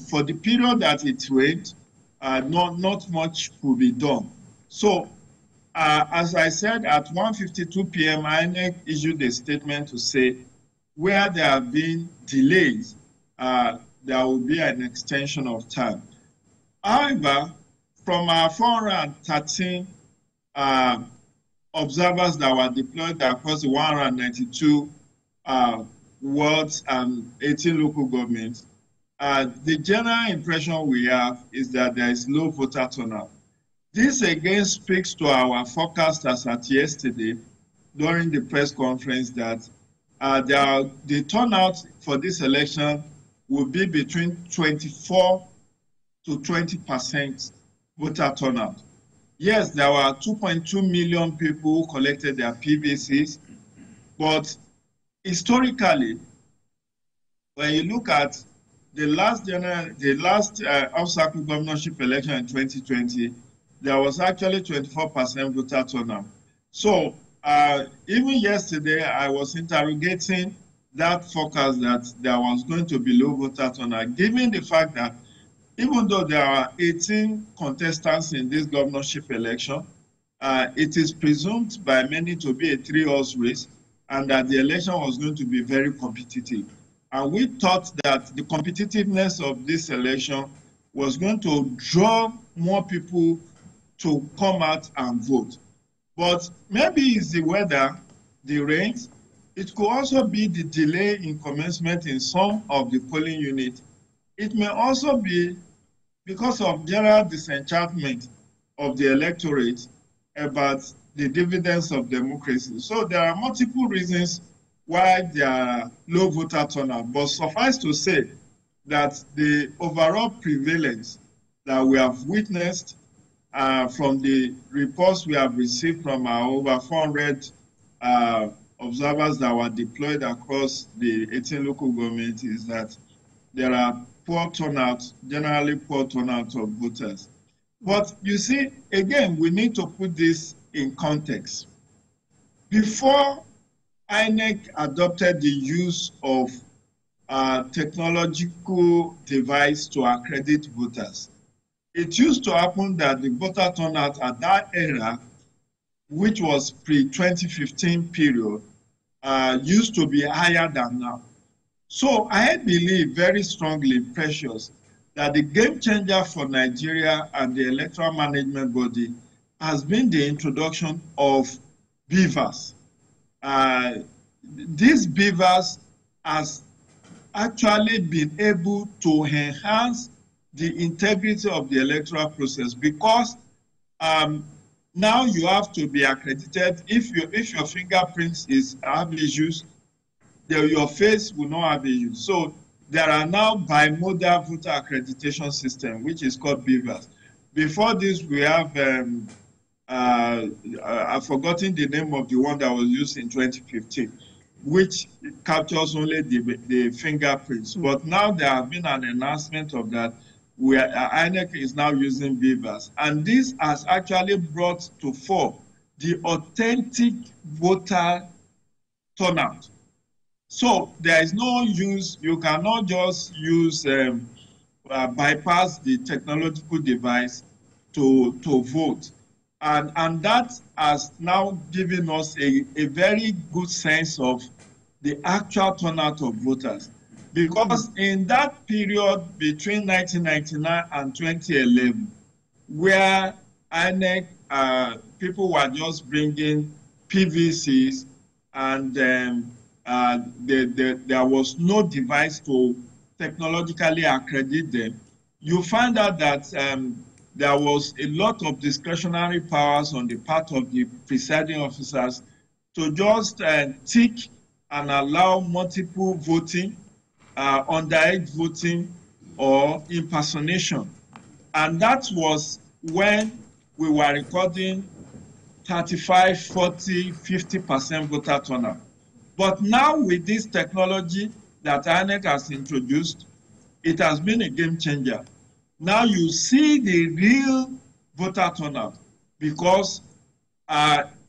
for the period that it rained, not much could be done. So as I said, at 1:52 p.m., INEC issued a statement to say where there have been delays, there will be an extension of time. However, from our 413 observers that were deployed across the 192 wards and 18 local governments, the general impression we have is that there is low voter turnout. This again speaks to our forecasters at yesterday during the press conference that the turnout for this election will be between 24 to 20% voter turnout. Yes, there were 2.2 million people who collected their PVCs, but historically, when you look at the last off-cycle governorship election in 2020, there was actually 24% voter turnout. So even yesterday, I was interrogating that forecast that there was going to be low voter turnout, given the fact that even though there are 18 contestants in this governorship election, it is presumed by many to be a three-horse race and that the election was going to be very competitive. And we thought that the competitiveness of this election was going to draw more people to come out and vote. But maybe it's the weather, the rains. It could also be the delay in commencement in some of the polling units. It may also be because of general disenchantment of the electorate about the dividends of democracy. So there are multiple reasons why there are low voter turnout. But suffice to say that the overall prevalence that we have witnessed from the reports we have received from our over 400 observers that were deployed across the 18 local governments is that there are poor turnout, generally poor turnout of voters. But you see, again, we need to put this in context. Before INEC adopted the use of technological device to accredit voters, it used to happen that the voter turnout at that era, which was pre-2015 period, used to be higher than now. So I believe very strongly, Precious, that the game changer for Nigeria and the electoral management body has been the introduction of beavers. These beavers has actually been able to enhance the integrity of the electoral process because now you have to be accredited. If your fingerprints have issues, your face will not have issues. So there are now bimodal voter accreditation system, which is called beavers. Before this, we have I've forgotten the name of the one that was used in 2015, which captures only the fingerprints. But now there have been an announcement of that, where INEC is now using beavers. And this has actually brought to fore the authentic voter turnout. So there is no use, you cannot just use bypass the technological device to vote. And that has now given us a very good sense of the actual turnout of voters. Because in that period between 1999 and 2011, where INEC, people were just bringing PVCs and there was no device to technologically accredit them, you find out that there was a lot of discretionary powers on the part of the presiding officers to just tick and allow multiple voting, underage voting, or impersonation. And that was when we were recording 35, 40, 50% voter turnout. But now with this technology that INEC has introduced, it has been a game changer. Now you see the real voter turnout because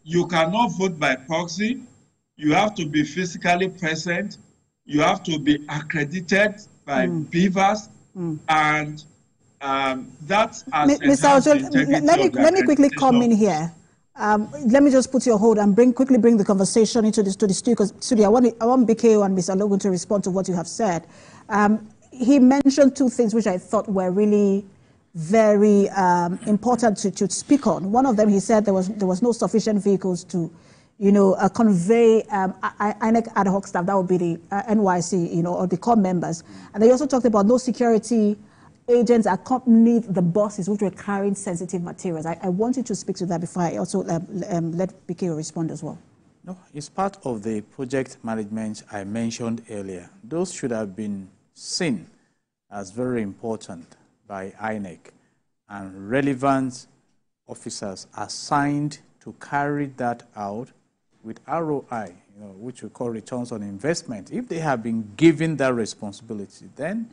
you cannot vote by proxy. You have to be physically present. You have to be accredited by beavers, and that has Mr. Ojo, let me quickly come in here. Let me just put you on hold and quickly bring the conversation into the studio. I want BKO and Mr. Logan to respond to what you have said. He mentioned two things which I thought were really very important to speak on. One of them, he said there was no sufficient vehicles to, convey INEC ad hoc staff. That would be the NYC, or the core members. And they also talked about no security agents accompanied the buses which were carrying sensitive materials. I want you to speak to that before I also let BKO respond as well. No, it's part of the project management I mentioned earlier. Those should have been seen as very important by INEC and relevant officers assigned to carry that out with ROI, which we call returns on investment. If they have been given that responsibility, then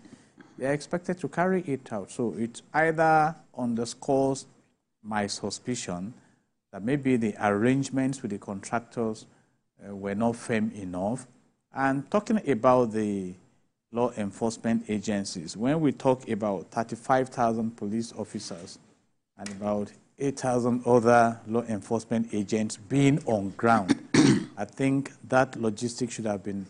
they are expected to carry it out. So it either underscores my suspicion that maybe the arrangements with the contractors were not firm enough. And talking about the law enforcement agencies, when we talk about 35,000 police officers and about 8,000 other law enforcement agents being on ground, I think that logistics should have been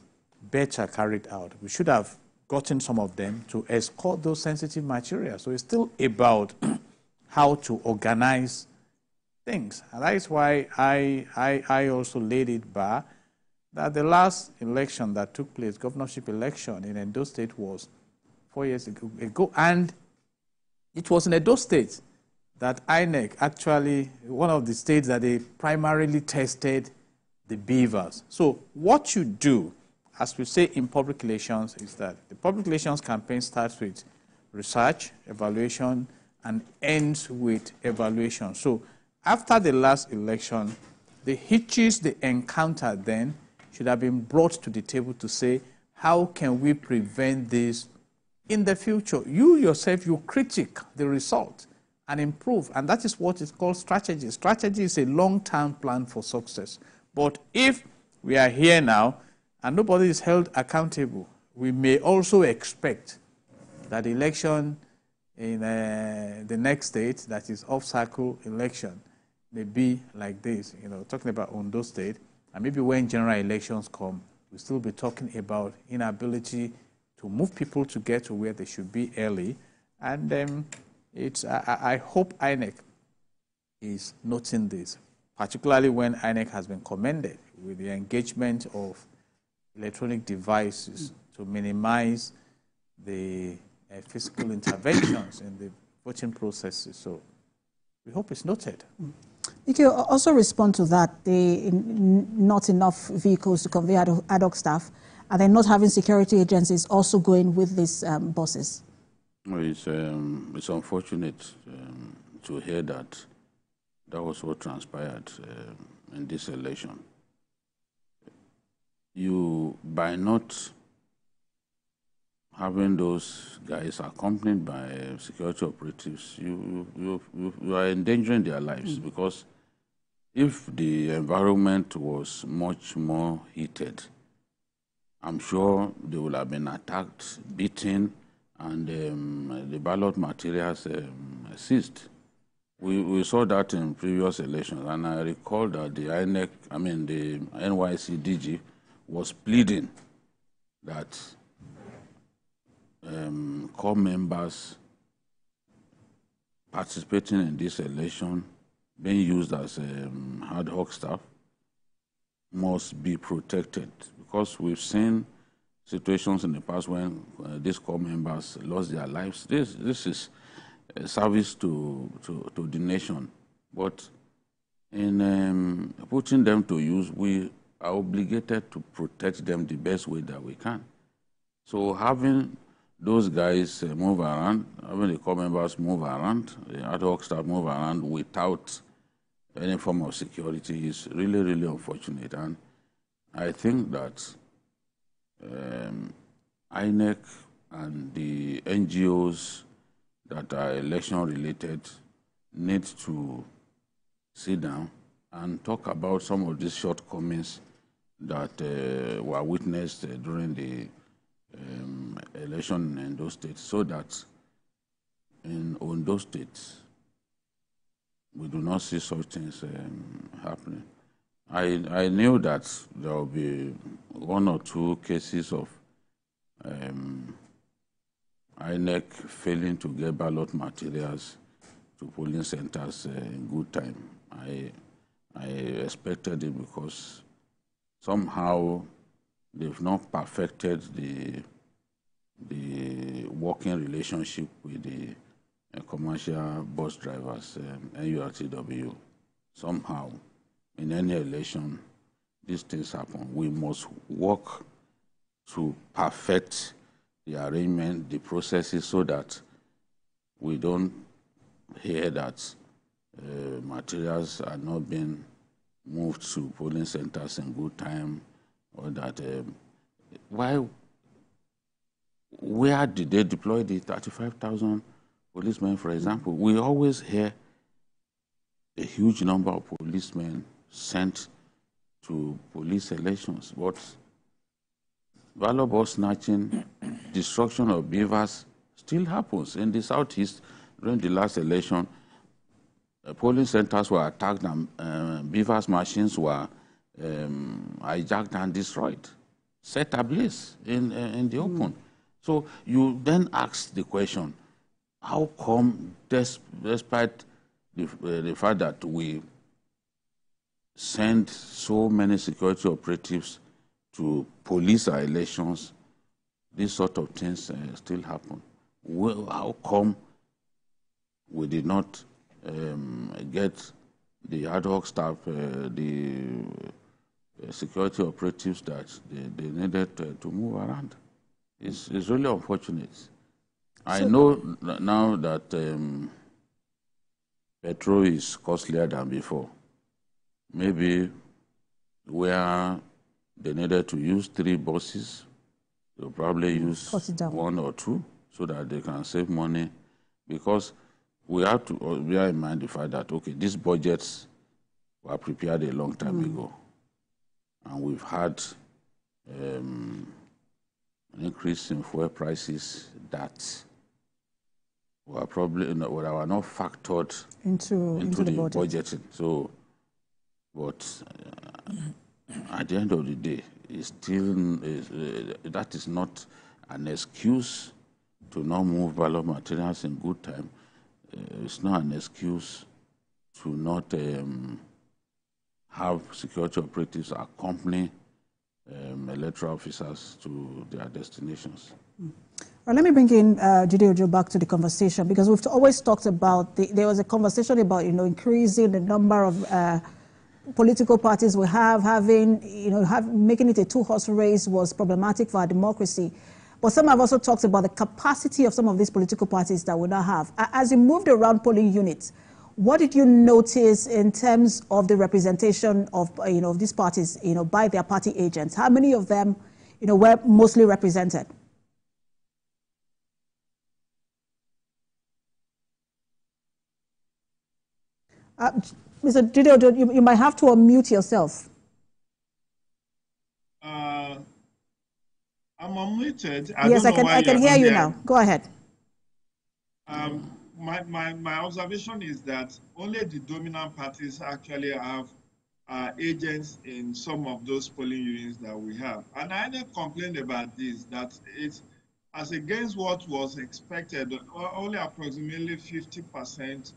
better carried out. We should have gotten some of them to escort those sensitive materials. So it's still about how to organize things. And that is why I also laid it bare that the last election that took place, governorship election in Edo State, was 4 years ago. And it was in Edo State that INEC actually, one of the states that they primarily tested the beavers. So what you do, as we say in public relations, is that the public relations campaign starts with research, evaluation, and ends with evaluation. So after the last election, the hitches they encountered then should have been brought to the table to say, how can we prevent this in the future? You yourself, you critique the result and improve, and that is what is called strategy. Strategy is a long-term plan for success. But if we are here now and nobody is held accountable, we may also expect that the election in the next state, that is off-cycle election, may be like this, talking about Ondo State, and maybe when general elections come, we'll still be talking about inability to move people to get to where they should be early. And I hope INEC is noting this, particularly when INEC has been commended with the engagement of electronic devices to minimize the physical interventions in the voting processes. So we hope it's noted. You can also respond to that, not enough vehicles to convey ad hoc staff, and then not having security agencies also going with these buses. Well, it's unfortunate to hear that was what transpired in this election. By not having those guys accompanied by security operatives, you are endangering their lives, because if the environment was much more heated, I'm sure they would have been attacked, beaten, and the ballot materials ceased. We saw that in previous elections, and I recall that the INEC, the NYC DG, was pleading that core members participating in this election, being used as ad hoc staff, must be protected, because we've seen situations in the past when these core members lost their lives. This is a service to the nation, but in putting them to use, we are obligated to protect them the best way that we can. So having those guys move around, having the core members move around, the ad hoc staff move around without any form of security is really, really unfortunate. And I think that INEC and the NGOs that are election-related need to sit down and talk about some of these shortcomings that were witnessed during the election in those states, so that in those states we do not see such things happening. I knew that there will be one or two cases of INEC failing to get ballot materials to polling centers in good time. I expected it because somehow they've not perfected the working relationship with the commercial bus drivers, NURTW. Somehow, in any election, these things happen. We must work to perfect the arrangement, the processes, so that we don't hear that materials are not being moved to polling centers in good time, or that where did they deploy the 35,000 policemen, for example? We always hear a huge number of policemen sent to police elections, but ballot box snatching, destruction of beavers still happens. In the Southeast, during the last election, polling centers were attacked and beavers' machines were hijacked and destroyed, set ablaze in the open. So you then ask the question, how come, despite the fact that we send so many security operatives to police our elections, these sort of things still happen? Well, how come we did not get the ad hoc staff, the security operatives that they needed to move around? It's really unfortunate. I know now that petrol is costlier than before. Maybe where they needed to use 3 buses, they'll probably use 1 or 2 so that they can save money, because we have to bear in mind the fact that, okay, these budgets were prepared a long time ago, and we've had an increase in fuel prices that were probably were not factored into the budgeting. So, but at the end of the day, it's still that is not an excuse to not move ballot materials in good time. It's not an excuse to not have security operatives accompany electoral officers to their destinations. Well, let me bring in Jide Ojo back to the conversation, because we've always talked about, there was a conversation about, increasing the number of political parties we have, making it a 2-horse race was problematic for our democracy. But some have also talked about the capacity of some of these political parties that we now have. As you moved around polling units, what did you notice in terms of the representation of, of these parties, by their party agents? How many of them, were mostly represented? Mr. Jide Ojo, you might have to unmute yourself. I'm unmuted. muted. Yes, I can hear you now. Go ahead. My observation is that only the dominant parties actually have agents in some of those polling units that we have. And I had complained about this, that it's as against what was expected, only approximately 50%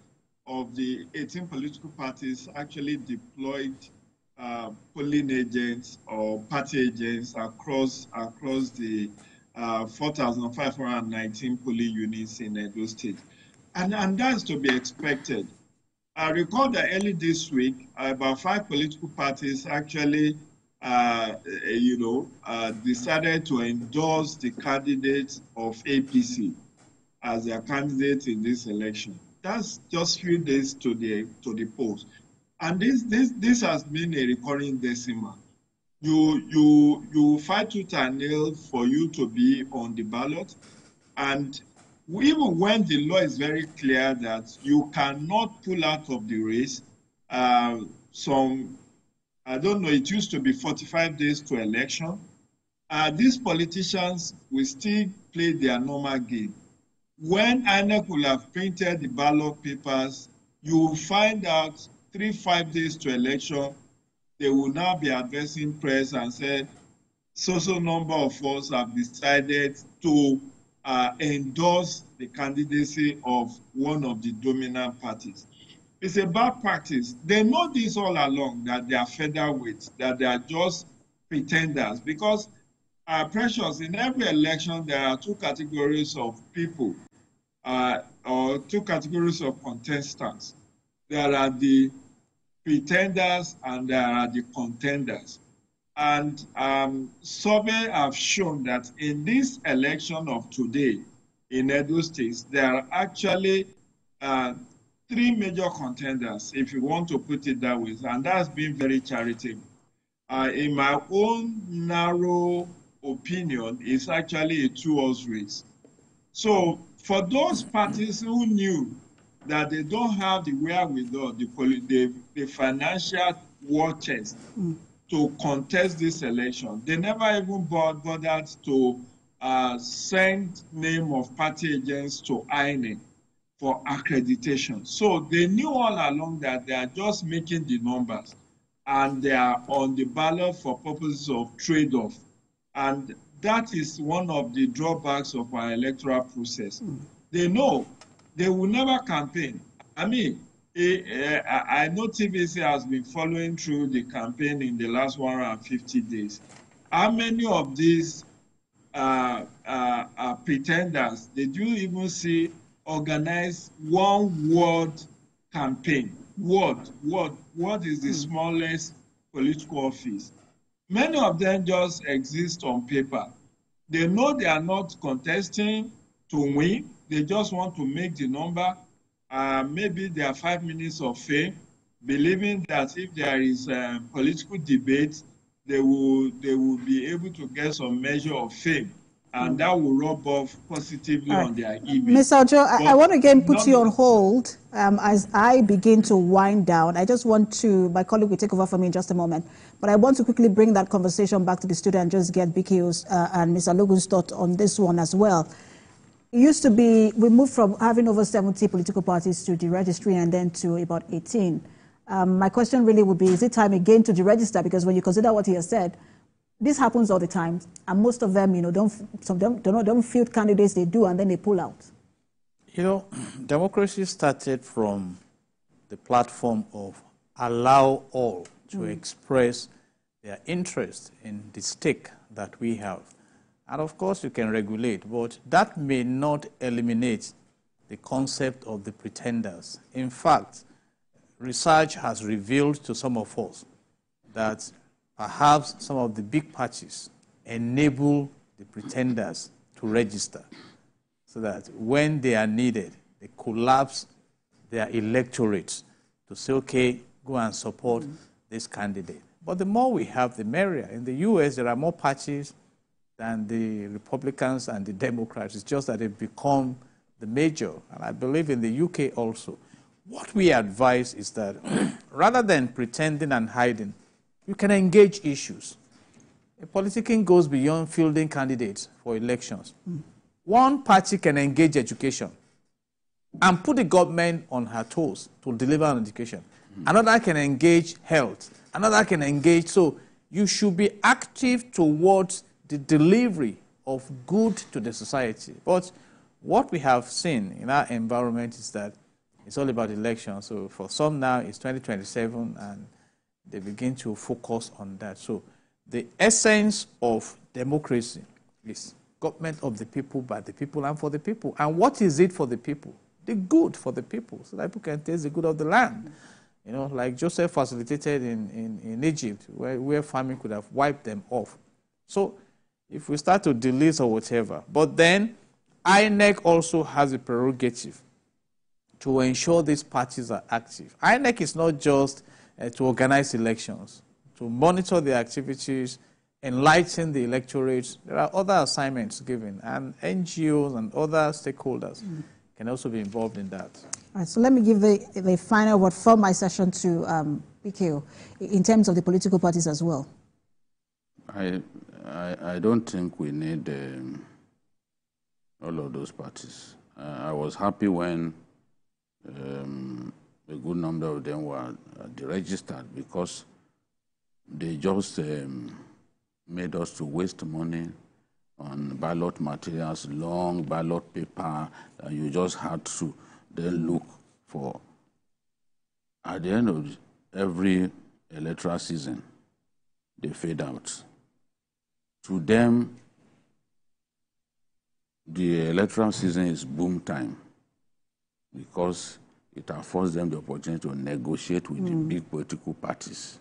of the 18 political parties actually deployed polling agents or party agents across the 4,519 polling units in Edo State. And that's to be expected. I recall that early this week, about 5 political parties actually, decided to endorse the candidate of APC as their candidate in this election. That's just few days to the polls, and this has been a recurring decimal. You fight tooth and nail for you to be on the ballot, and even when the law is very clear that you cannot pull out of the race, I don't know, it used to be 45 days to election. These politicians will still play their normal game. When INEC will have printed the ballot papers, you will find out 3-5 days to election, they will now be addressing press and say, so number of us have decided to endorse the candidacy of one of the dominant parties. It's a bad practice. They know this all along, that they are featherweights, that they are just pretenders. Because, Precious, in every election, there are 2 categories of people, or 2 categories of contestants. There are the pretenders and there are the contenders. And surveys have shown that in this election of today in Edo State, there are actually 3 major contenders, if you want to put it that way, and that's been very charitable. In my own narrow opinion, it's actually a 2-horse race. So for those parties who knew that they don't have the wherewithal, the financial war chest to contest this election, they never even bothered to send name of party agents to INEC for accreditation. So they knew all along that they are just making the numbers and they are on the ballot for purposes of trade-off. And that is one of the drawbacks of our electoral process. They know they will never campaign. I mean, I know TVC has been following through the campaign in the last 150 days. How many of these pretenders did you even see organize one word campaign? Word is the smallest political office. Many of them just exist on paper. They know they are not contesting to win. They just want to make the number. Maybe there are 5 minutes of fame, believing that if there is political debate, they will be able to get some measure of fame, and that will rub off positively on their image. Mr. Ojo, I want to again put you on hold as I begin to wind down. I just want to, my colleague will take over for me in just a moment, but I want to quickly bring that conversation back to the studio and just get BKO's and Mr. Logun's thought on this one as well. It used to be, we moved from having over 70 political parties to deregistering and then to about 18. My question really would be, is it time again to deregister? Because when you consider what he has said, this happens all the time, and most of them, don't field candidates, they do, and then they pull out. Democracy started from the platform of allow all to express their interest in the stake that we have. And of course, you can regulate, but that may not eliminate the concept of the pretenders. In fact, research has revealed to some of us that perhaps some of the big parties enable the pretenders to register so that when they are needed, they collapse their electorates to say, okay, go and support this candidate. But the more we have, the merrier. In the US, there are more parties than the Republicans and the Democrats. It's just that they've become the major. And I believe in the UK also. What we advise is that rather than pretending and hiding, you can engage issues. politicking goes beyond fielding candidates for elections. One party can engage education and put the government on her toes to deliver on education. Another can engage health. Another can engage. So you should be active towards the delivery of good to the society. But what we have seen in our environment is that it's all about elections. So for some now, it's 2027, and they begin to focus on that. So the essence of democracy is government of the people, by the people, and for the people. And what is it for the people? The good for the people, so that people can taste the good of the land. You know, like Joseph facilitated in Egypt, where famine could have wiped them off. So if we start to delete or whatever, but then INEC also has a prerogative to ensure these parties are active. INEC is not just to organize elections, to monitor the activities, enlighten the electorate. There are other assignments given, and NGOs and other stakeholders can also be involved in that. All right, so let me give the final word for my session to PKO in terms of the political parties as well. I don't think we need all of those parties. I was happy when a good number of them were deregistered, because they just made us to waste money on ballot materials, long ballot paper, that you just had to then look for. At the end of every electoral season, they fade out. To them, the electoral season is boom time, because it affords them the opportunity to negotiate with the big political parties.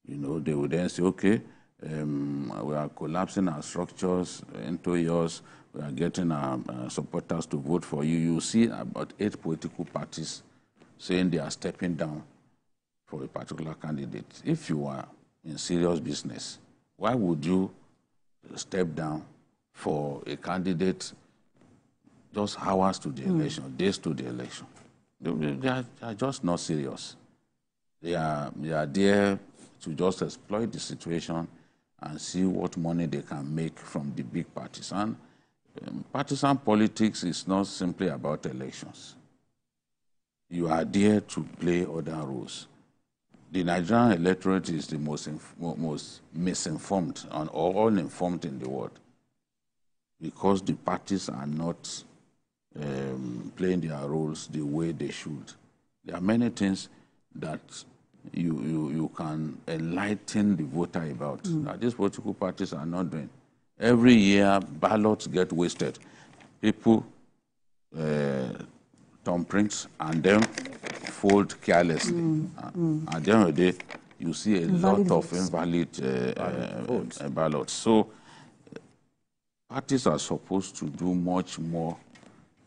You know, they would then say, okay, we are collapsing our structures into yours, we are getting our supporters to vote for you. You see about 8 political parties saying they are stepping down for a particular candidate. If you are in serious business, why would you step down for a candidate just hours to the election, days to the election? They are just not serious. They are there to just exploit the situation and see what money they can make from the big parties. And partisan politics is not simply about elections. You are there to play other roles. The Nigerian electorate is the most misinformed and uninformed in the world, because the parties are not playing their roles the way they should. There are many things that you can enlighten the voter about that these political parties are not doing. Every year, ballots get wasted. People thumbprints and then fold carelessly. At the end of the day, you see a lot of invalid ballots. So parties are supposed to do much more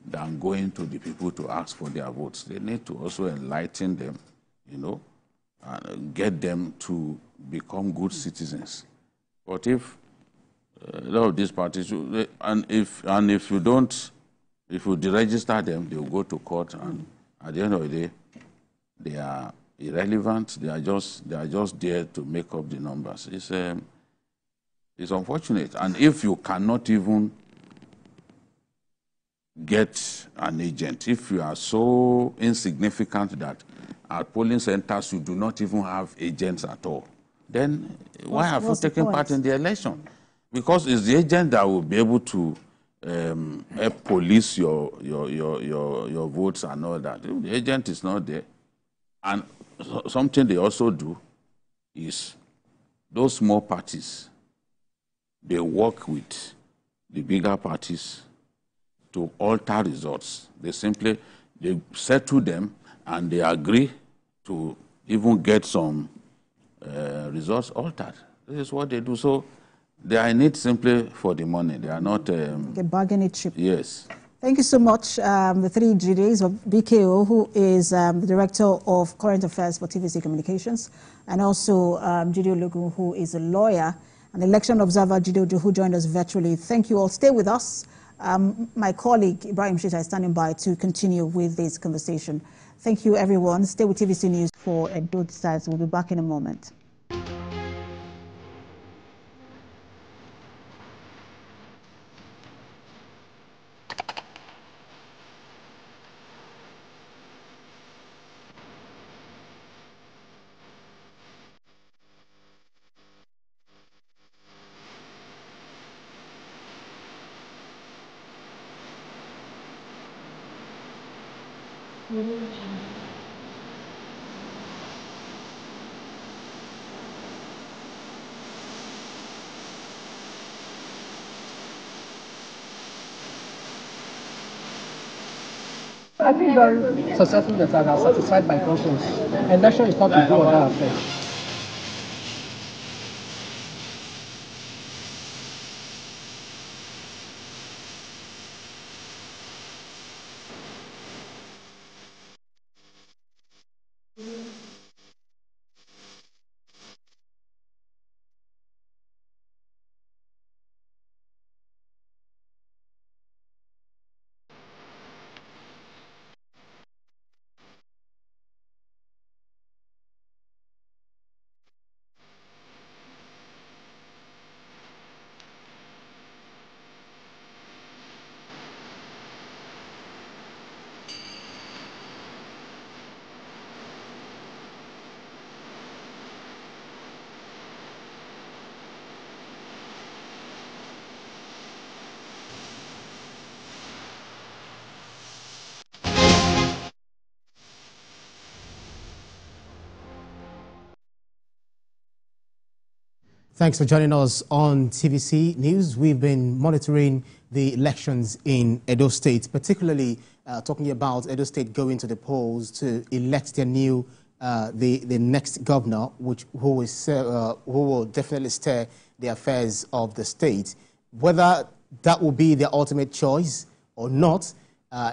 than going to the people to ask for their votes. They need to also enlighten them, you know, and get them to become good citizens. But if a lot of these parties, and if you don't, if you deregister them, they will go to court, and at the end of the day, they are irrelevant. They are just there to make up the numbers. It's unfortunate. And if you cannot even get an agent, if you are so insignificant that at polling centers you do not even have agents at all, then why have you taken part in the election? Because it's the agent that will be able to help police your votes and all that. The agent is not there. And something they also do is those small parties, they work with the bigger parties to alter results. They settle them, and they agree to even get some results altered. This is what they do. So they are in it simply for the money. They are not... a bargaining chip. Yes. Thank you so much, the three GDs of BKO, who is the Director of Current Affairs for TVC Communications, and also Jide Ologun, who is a lawyer, and election observer Jide Ojo, who joined us virtually. Thank you all. Stay with us. My colleague, Ibrahim Shita, is standing by to continue with this conversation. Thank you, everyone. Stay with TVC News for both sides. We'll be back in a moment. I think very successful that are satisfied by voters. Election is not to do or that affair. Thanks for joining us on TVC News. We've been monitoring the elections in Edo State, particularly talking about Edo State going to the polls to elect their new, the next governor, who will definitely steer the affairs of the state. Whether that will be their ultimate choice or not,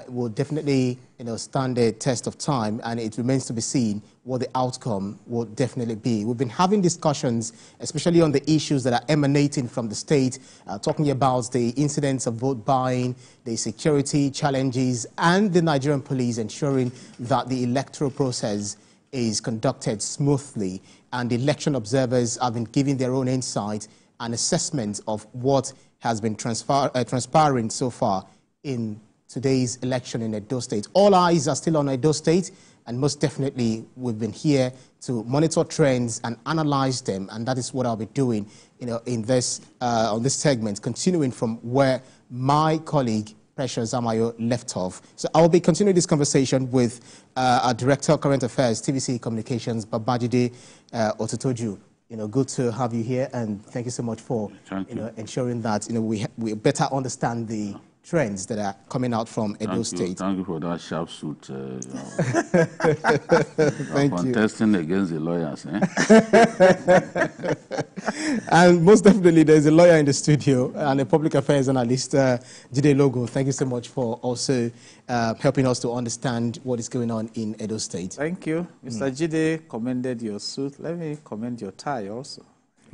will definitely stand the test of time, and it remains to be seen what the outcome will definitely be. We've been having discussions, especially on the issues that are emanating from the state, talking about the incidents of vote buying, the security challenges, and the Nigerian police ensuring that the electoral process is conducted smoothly, and the election observers have been giving their own insight and assessment of what has been transpiring so far in today's election in Edo State. All eyes are still on Edo State, and most definitely we've been here to monitor trends and analyze them, and that is what I'll be doing in this on this segment, continuing from where my colleague Precious Amayo left off. So I'll be continuing this conversation with our Director of Current Affairs, TVC Communications, Babajide Otutoju. Good to have you here, and thank you so much for ensuring that we better understand the trends that are coming out from Edo State. Thank you for that sharp suit. Thank you. Contesting against the lawyers. And most definitely, there's a lawyer in the studio and a public affairs analyst, Jide Logo. Thank you so much for also helping us to understand what is going on in Edo State. Thank you. Mr. Jide commended your suit. Let me commend your tie also.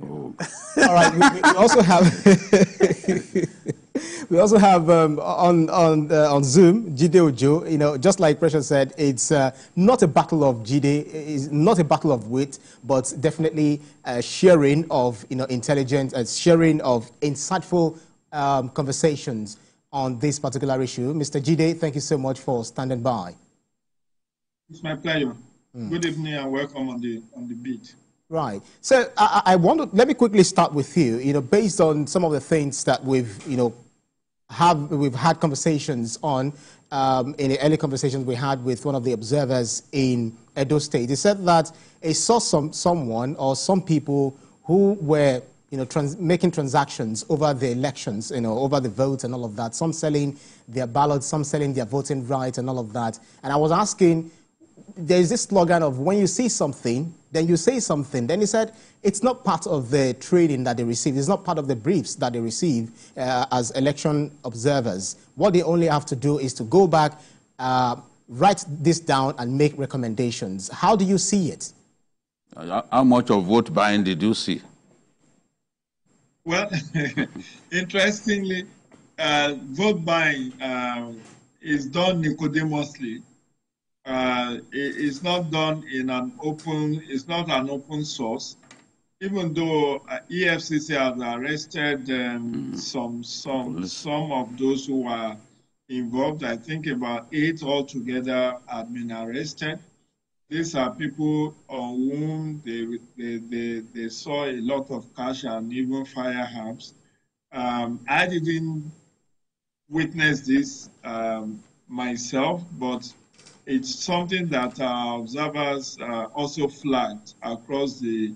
Oh. All right, we also have... We also have on Zoom, Jide Ojo. Just like Precious said, it's not a battle of Jide, it's not a battle of wit, but definitely sharing of intelligence, sharing of insightful conversations on this particular issue. Mr. Jide, thank you so much for standing by. It's my pleasure. Good evening and welcome on the beat. Right. So let me quickly start with you. Based on some of the things that we've had conversations on in the early conversations we had with one of the observers in Edo State. They said that they saw someone or some people who were making transactions over the elections, over the votes and all of that. Some selling their ballots, some selling their voting rights and all of that. And I was asking, there's this slogan of when you see something, then you say something. Then he said it's not part of the training that they receive. It's not part of the briefs that they receive as election observers. What they only have to do is to go back, write this down, and make recommendations. How do you see it? How much of vote buying did you see? Well, interestingly, vote buying is done nicodemously. It's not done in it's not an open source, even though EFCC has arrested some of those who were involved. I think about 8 altogether have been arrested. These are people on whom they saw a lot of cash and even firearms. I didn't witness this myself, but it's something that our observers also flagged across the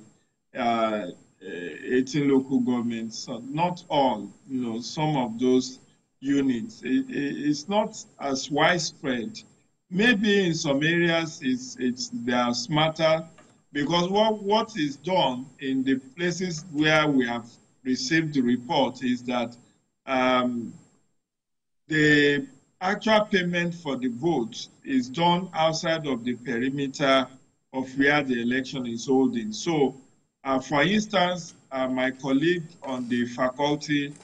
18 local governments. So not all, some of those units. It's not as widespread. Maybe in some areas they are smarter, because what is done in the places where we have received the report is that the actual payment for the vote is done outside of the perimeter of where the election is holding. So, for instance, my colleague on the faculty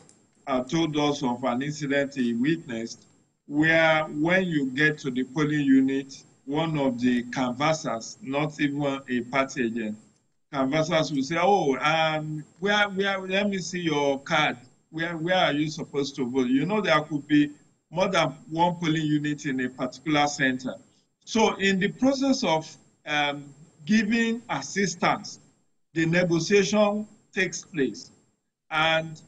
told us of an incident he witnessed where when you get to the polling unit, one of the canvassers, not even a party agent, canvassers will say, oh, let me see your card. Where are you supposed to vote? There could be more than one polling unit in a particular center. So in the process of giving assistance, the negotiation takes place, and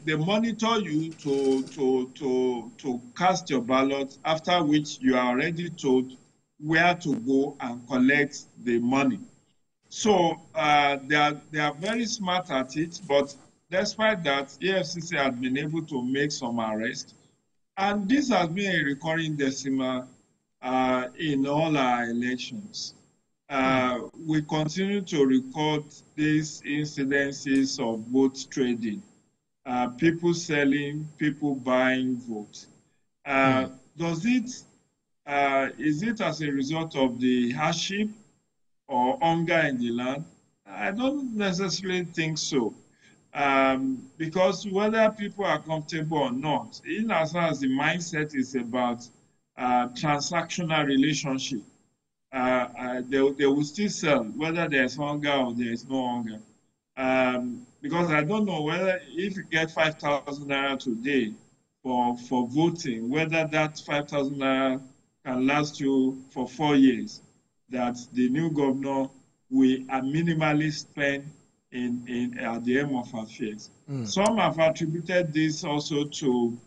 they monitor you to cast your ballot, after which you are already told where to go and collect the money. So they are very smart at it, but despite that, EFCC had been able to make some arrests. And this has been a recurring decimal in all our elections. We continue to record these incidences of vote trading, people selling, people buying votes. Is it as a result of the hardship or hunger in the land? I don't necessarily think so. Because whether people are comfortable or not, in as far as the mindset is about transactional relationship, they will still sell, whether there's hunger or there is no hunger. Because I don't know whether if you get 5,000 naira today for voting, whether that 5,000 naira can last you for 4 years, that the new governor will minimally spend at the end of affairs. Some have attributed this also to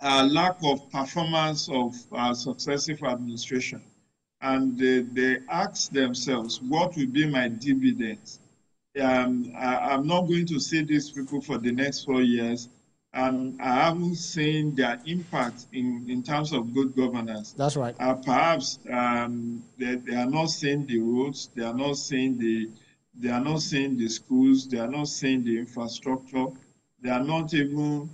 lack of performance of successive administration. And they ask themselves, what will be my dividends? I'm not going to see these people for the next 4 years, and I haven't seen their impact in terms of good governance. That's right. Perhaps they are not seeing the roads, they are not seeing the schools, they are not seeing the infrastructure, they are not even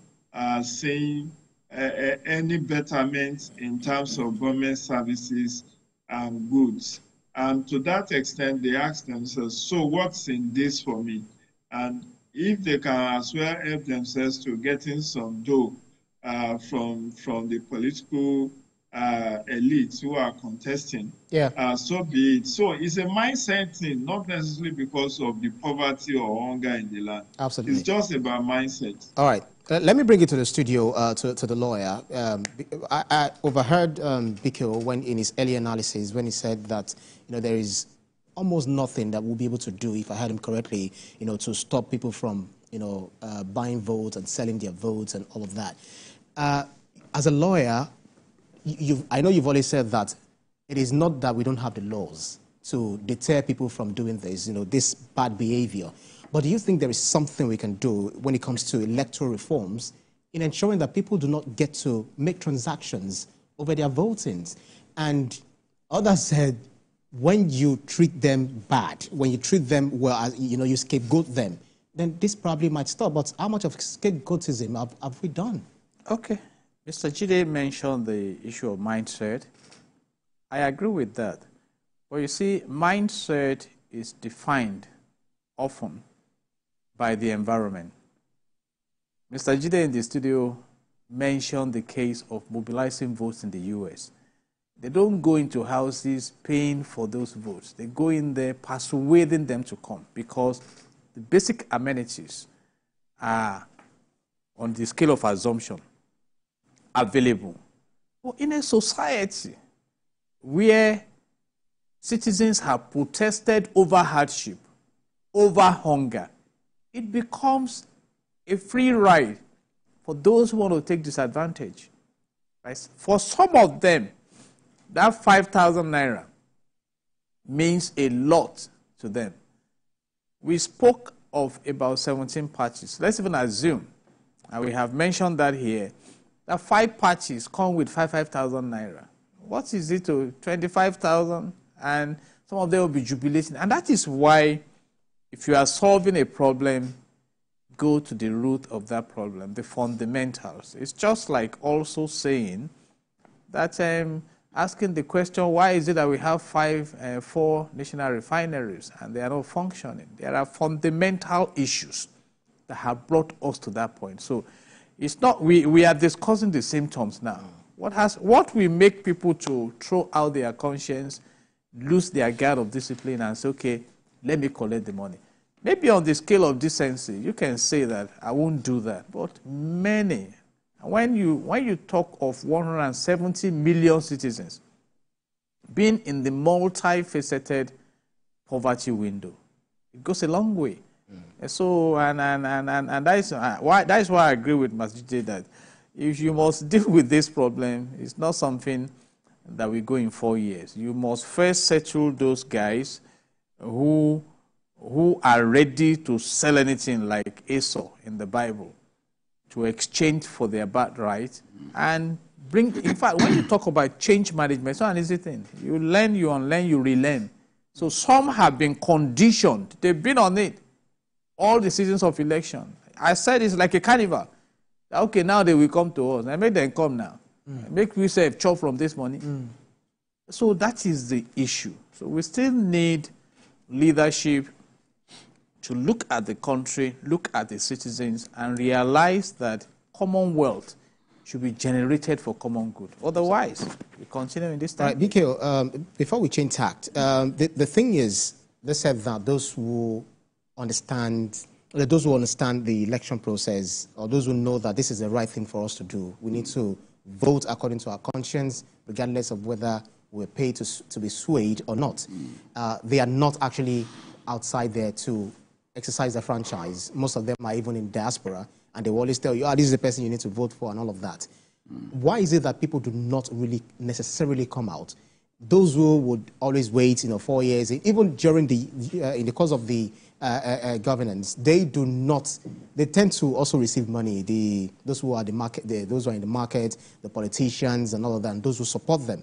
seeing any betterment in terms of government services and goods. And to that extent, they ask themselves, so what's in this for me? And if they can as well help themselves to getting some dough from the political elites who are contesting, so be it. So it's a mindset thing, not necessarily because of the poverty or hunger in the land. Absolutely. It's just about mindset. All right. Let me bring it to the studio, to the lawyer. I overheard Biko when in his early analysis when he said that there is almost nothing that we'll be able to do, if I heard him correctly, to stop people from buying votes and selling their votes and all of that. As a lawyer, I know you've always said that it is not that we don't have the laws to deter people from doing this, this bad behavior. But do you think there is something we can do when it comes to electoral reforms in ensuring that people do not get to make transactions over their votings? And others said, when you treat them bad, when you treat them well, you scapegoat them, then this probably might stop. But how much of scapegoatism have we done? Okay. Mr. Jide mentioned the issue of mindset. I agree with that. But you see, mindset is defined often by the environment. Mr. Jide in the studio mentioned the case of mobilizing votes in the U.S. They don't go into houses paying for those votes. They go in there persuading them to come because the basic amenities are, on the scale of assumption, available. But in a society where citizens have protested over hardship, over hunger, it becomes a free ride for those who want to take disadvantage. Right? For some of them, that 5,000 naira means a lot to them. We spoke of about 17 patches. Let's even assume, and we have mentioned that here, that 5 patches come with 5,000 naira. What is it to 25,000? And some of them will be jubilating. And that is why, if you are solving a problem, go to the root of that problem, the fundamentals. It's just like also saying that asking the question, why is it that we have 4 national refineries and they are not functioning? There are fundamental issues that have brought us to that point. So it's not, we are discussing the symptoms now. What will make people to throw out their conscience, lose their guard of discipline and say, okay, let me collect the money. Maybe on the scale of decency, you can say that I won't do that. But many, when you talk of 170 million citizens being in the multifaceted poverty window, it goes a long way. So, and that is why I agree with Masjid that if you must deal with this problem, it's not something that we go in 4 years. You must first settle those guys who are ready to sell anything like Esau in the Bible to exchange for their birthright and bring, in fact, when you talk about change management, it's not an easy thing. You learn, you unlearn, you relearn. So some have been conditioned. They've been on it all the seasons of election. I said it's like a carnival. Okay, now they will come to us. I make them come now. Make we save chop from this money. So that is the issue. So we still need leadership to look at the country, look at the citizens, and realize that commonwealth should be generated for common good. Otherwise, we continue in this time. All right, BK, before we change tact, the thing is, they said that those who understand the election process, or those who know that this is the right thing for us to do, we need to vote according to our conscience, regardless of whether we're paid to be swayed or not. They are not actually outside there to exercise their franchise. Most of them are even in diaspora, and they will always tell you, this is the person you need to vote for and all of that. Why is it that people do not really necessarily come out? Those who would always wait, 4 years, even during in the course of the governance, they do not. They tend to also receive money. Those who are the market, those who are in the market, the politicians, and all of that, and those who support them.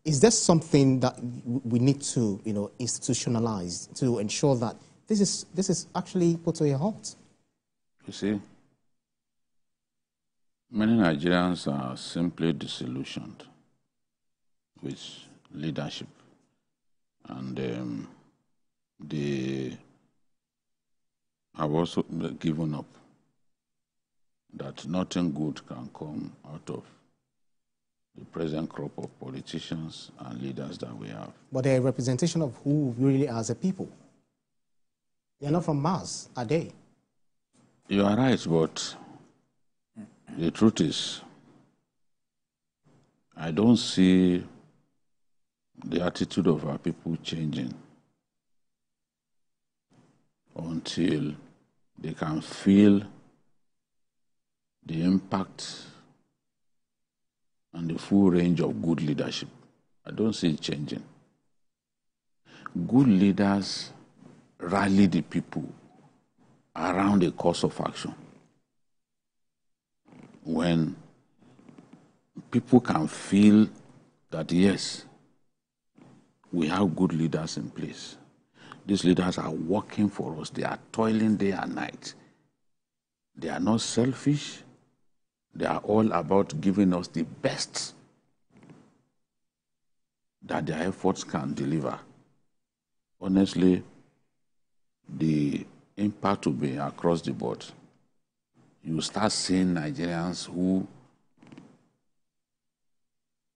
Is there something that we need to, institutionalize to ensure that this is actually put to a halt? You see, many Nigerians are simply disillusioned with leadership, and they have also given up that nothing good can come out of the present crop of politicians and leaders that we have. But they're a representation of who we really are as a people. They're not from Mars, are they? You are right, but the truth is, I don't see the attitude of our people changing until they can feel the impact and the full range of good leadership. I don't see it changing. Good leaders rally the people around a course of action. When people can feel that, yes, we have good leaders in place. These leaders are working for us. They are toiling day and night. They are not selfish. They are all about giving us the best that their efforts can deliver. Honestly, the impact will be across the board. You start seeing Nigerians who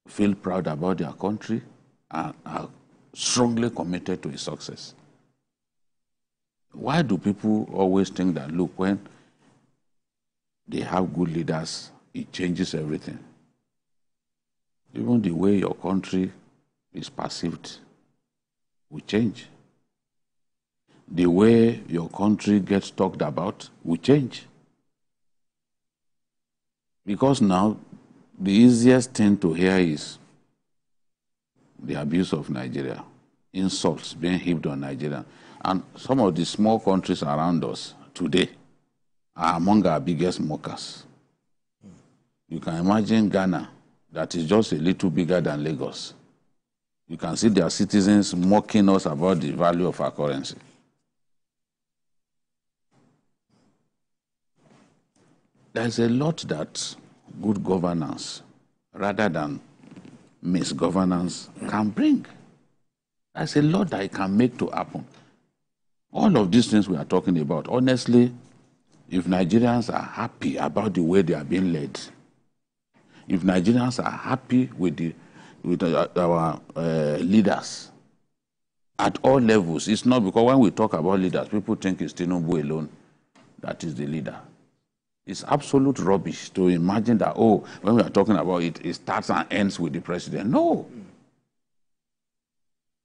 feel proud about their country and are strongly committed to its success. Why do people always think that, look, when they have good leaders, it changes everything? Even the way your country is perceived will change. The way your country gets talked about will change. Because now, the easiest thing to hear is, the abuse of Nigeria, insults being heaped on Nigeria. And some of the small countries around us today are among our biggest mockers. You can imagine Ghana, that is just a little bigger than Lagos. You can see their citizens mocking us about the value of our currency. There's a lot that good governance, rather than misgovernance, can bring. There's a lot that it can make to happen. All of these things we are talking about, honestly, if Nigerians are happy about the way they are being led, if Nigerians are happy with our leaders at all levels, it's not because when we talk about leaders, people think it's Tinubu alone that is the leader. It's absolute rubbish to imagine that, oh, when we are talking about it, it starts and ends with the president. No.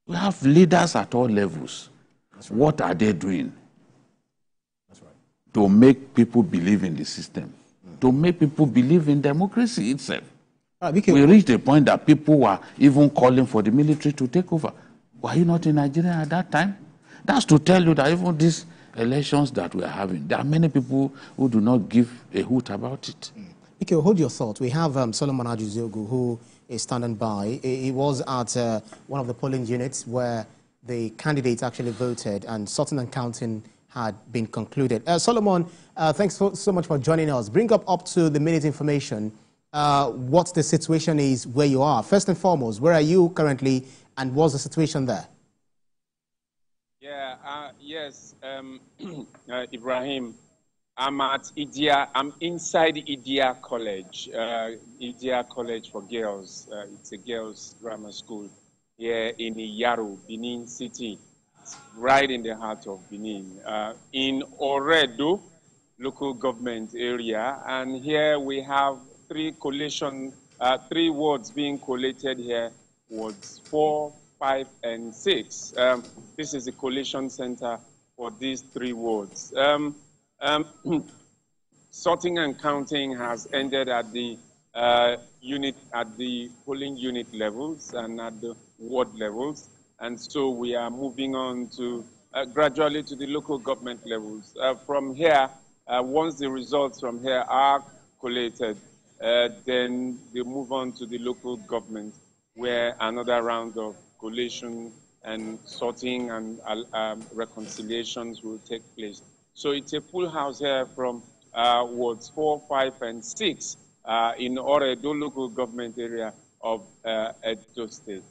We have leaders at all levels. Right. What are they doing? That's right. To make people believe in the system, to make people believe in democracy itself. We reached a point that people were even calling for the military to take over. Were you not in Nigeria at that time? That's to tell you that even these elections that we are having, there are many people who do not give a hoot about it. Okay, hold your thought. We have Solomon Ajuzogu, who is standing by. He was at one of the polling units where the candidates actually voted and sorting and counting had been concluded. Solomon, thanks so much for joining us. Bring up to the minute information what the situation is where you are. First and foremost, where are you currently and what's the situation there? Yeah, yes, Ibrahim, I'm at Idia, I'm inside Idia College, Idia College for Girls. It's a girls' grammar school here in Iyaru, Benin City, right in the heart of Benin, in Oredo local government area. And here we have three wards being collated here, wards 4, 5, and 6. This is the collation center for these three wards. Sorting and counting has ended at the polling unit levels and at the ward levels, and so we are moving on to gradually to the local government levels. From here, once the results from here are collated, then they move on to the local government, where another round of collation and sorting and reconciliations will take place. So it's a full house here from wards 4, 5, and 6 in Oredo local government area of Edo State.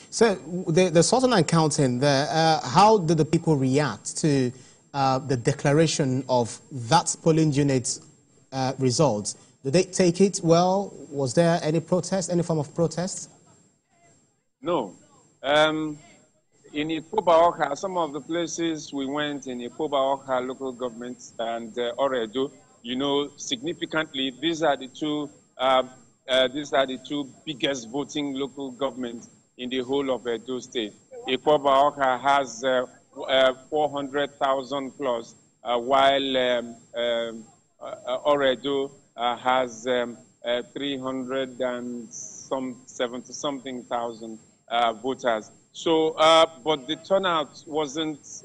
So the sorting and counting there, how did the people react to the declaration of that polling unit results? Did they take it well? Was there any protest, any form of protest? No. In Ikpoba-Awka, some of the places we went in Ikpoba-Awka local government and Oredo, you know, significantly, these are the two biggest voting local governments in the whole of Edo State. Ikpoba-Awka has 400,000 plus, while Oredo has 370-something thousand voters. So, but the turnout wasn't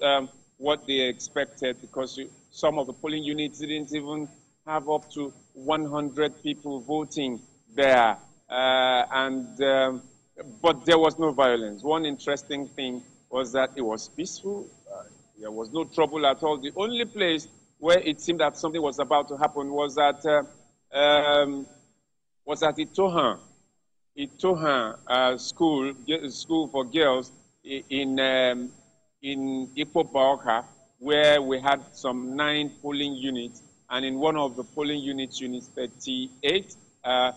what they expected, because some of the polling units didn't even have up to 100 people voting there. But there was no violence. One interesting thing was that it was peaceful. There was no trouble at all. The only place where it seemed that something was about to happen was at Itohan school for girls in Ikpoba-Awka, where we had some 9 polling units, and in one of the polling units, unit 38, I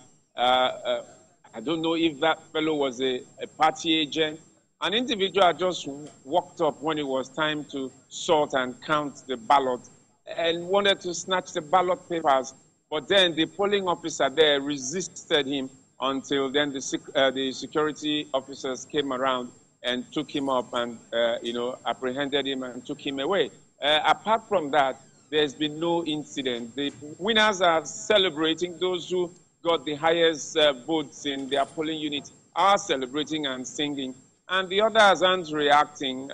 don't know if that fellow was a party agent. An individual just walked up when it was time to sort and count the ballot and wanted to snatch the ballot papers, but then the polling officer there resisted him until then the security officers came around and took him up and, apprehended him and took him away. Apart from that, there's been no incident. The winners are celebrating those who got the highest votes in their polling unit are celebrating and singing, and the others aren't reacting.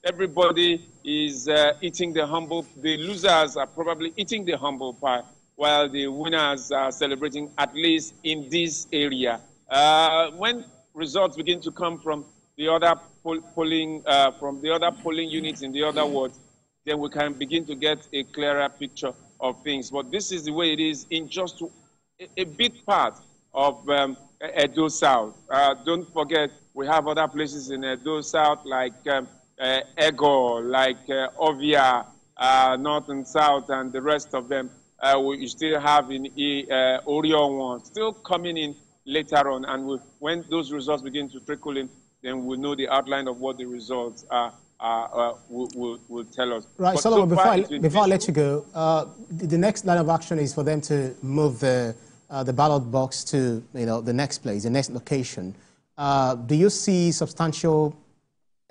Everybody is eating the losers are probably eating the humble pie, while the winners are celebrating, at least in this area. When results begin to come from the other polling units in the other wards, then we can begin to get a clearer picture of things. But this is the way it is in just a big part of Edo South. Don't forget, we have other places in Edo South like Ego, like Ovia, North and South, and the rest of them. We still have in Orion one still coming in later on, and when those results begin to trickle in, then we'll know the outline of what the results are. Will tell us. Right, but Solomon, so before I let you go, the next line of action is for them to move the ballot box to the next place, the next location. Do you see substantial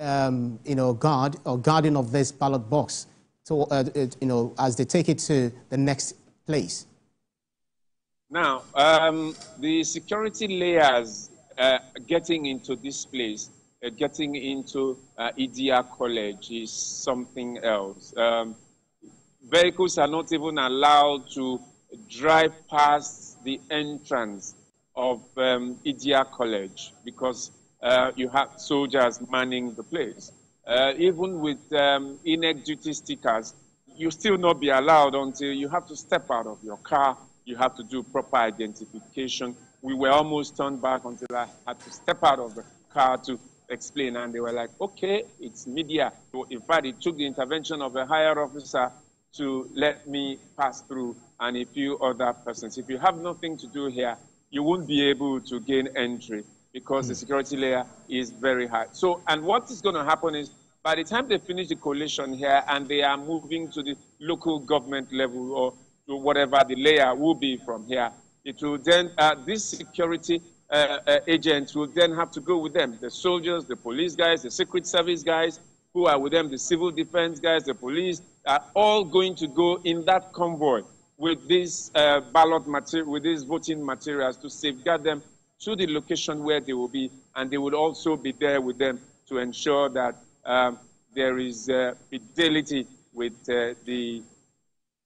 guarding of this ballot box to, as they take it to the next place? Now, the security layers getting into this place, getting into Idia College is something else. Vehicles are not even allowed to drive past the entrance of Idia College because you have soldiers manning the place. Even with INEC duty stickers, you still not be allowed until you have to step out of your car. You have to do proper identification. We were almost turned back until I had to step out of the car to explain, and they were like, okay, it's media. So in fact, it took the intervention of a higher officer to let me pass through, and a few other persons. If you have nothing to do here, you won't be able to gain entry because the security layer is very high. So, and what is going to happen is, by the time they finish the coalition here and they are moving to the local government level or to whatever the layer will be from here, it will then, this security agents will then have to go with them. The soldiers, the police guys, the secret service guys who are with them, the civil defense guys, the police, are all going to go in that convoy with these ballot material, with these voting materials to safeguard them to the location where they will be, and they will also be there with them to ensure that there is fidelity with the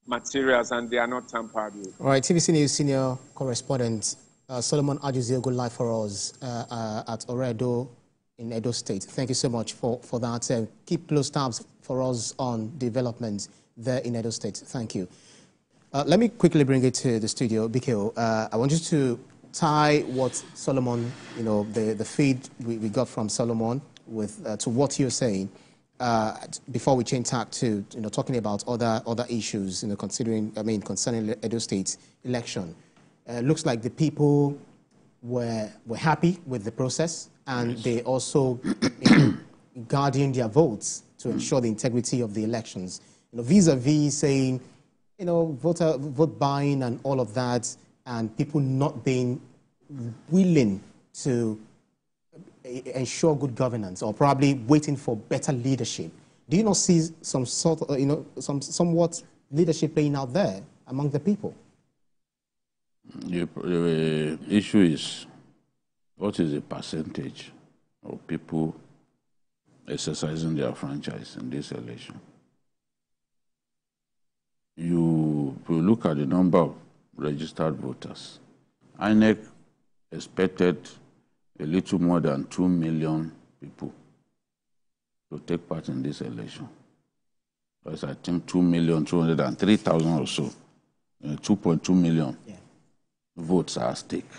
materials and they are not tampered with. All right, TVC News senior correspondent Solomon Ajuziogo live for us at Oredo in Edo State. Thank you so much for that. Keep close tabs for us on developments there in Edo State. Thank you. Let me quickly bring it to the studio. Biko, I want you to tie what Solomon, the feed we got from Solomon with to what you're saying before we change tack to talking about other issues concerning Edo State's election. Looks like the people were happy with the process, and they also guarding their votes to ensure the integrity of the elections. Vis-a-vis saying, vote buying and all of that, and people not being willing to ensure good governance or probably waiting for better leadership. Do you not see some sort of, somewhat leadership playing out there among the people? The issue is, what is the percentage of people exercising their franchise in this election? You look at the number of registered voters. INEC expected a little more than 2 million people to take part in this election. That's, I think, 2,203,000 or so. 2.2 million votes are at stake.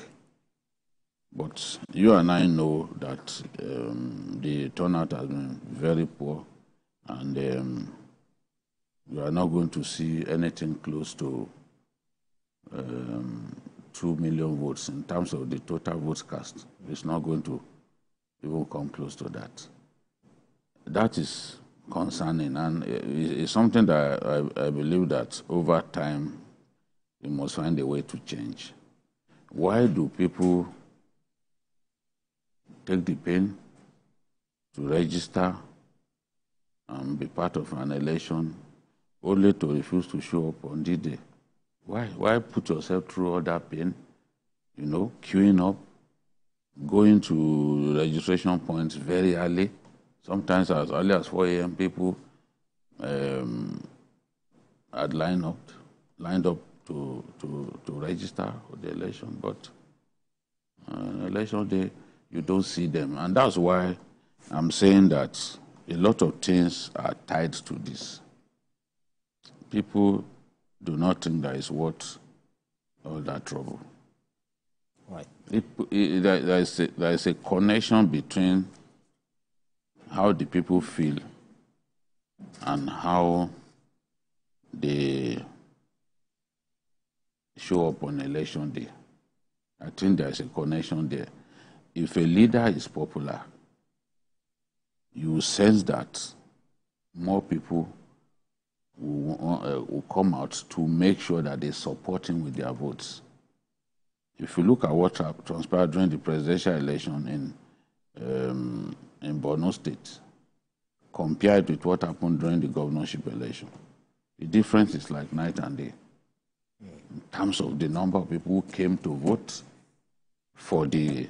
But you and I know that the turnout has been very poor, and we are not going to see anything close to 2 million votes in terms of the total votes cast. It's not going to even come close to that. That is concerning, and it's something that I believe that over time we must find a way to change. Why do people take the pain to register and be part of an election only to refuse to show up on the day? Why put yourself through all that pain, queuing up, going to registration points very early, sometimes as early as 4 a.m. People had lined up to register for the election, but election day, you don't see them. And that's why I'm saying that a lot of things are tied to this. People do not think that it's worth all that trouble. Right. There is a connection between how the people feel and how they show up on election day. I think there's a connection there. If a leader is popular, you sense that more people will come out to make sure that they support him with their votes. If you look at what transpired during the presidential election in Borno State, compared with what happened during the governorship election, the difference is like night and day. In terms of the number of people who came to vote for the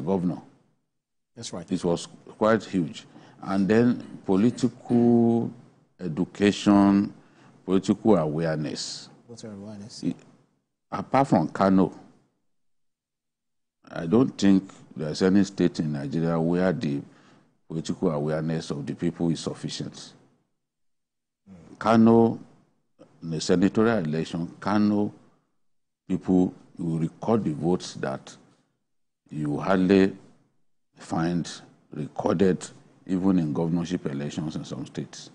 governor. That's right. It was quite huge. And then political education, political awareness. Voter awareness. Apart from Kano, I don't think there's any state in Nigeria where the political awareness of the people is sufficient. Kano, in the senatorial election, Kano people will record the votes that you hardly find recorded even in governorship elections in some states.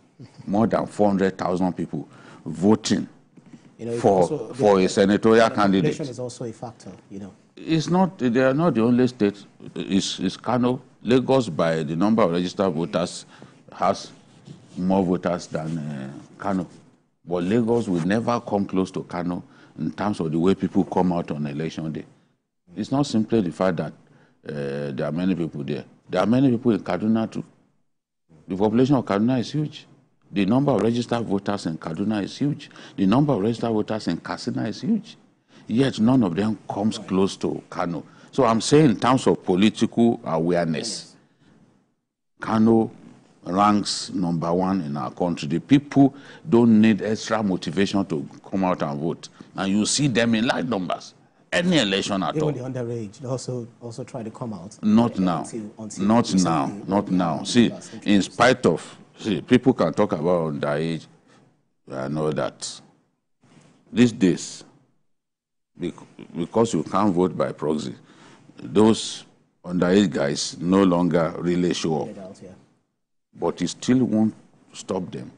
More than 400,000 people voting for a senatorial candidate. Population is also a factor, you know. It's not, they are not the only state. It's Kano. Lagos, by the number of registered voters, has more voters than Kano. But Lagos will never come close to Kano in terms of the way people come out on election day. It's not simply the fact that there are many people there. There are many people in Kaduna too. The population of Kaduna is huge. The number of registered voters in Kaduna is huge. The number of registered voters in Katsina is huge. Yet none of them comes close to Kano. So I'm saying in terms of political awareness, Kano ranks #1 in our country. The people don't need extra motivation to come out and vote. And you see them in large numbers. Any election at all. Even the underage, they also try to come out. Not now. Not now. See, in spite of, people can talk about underage. I know that these days, because you can't vote by proxy, those underage guys no longer really show up. But it still won't stop them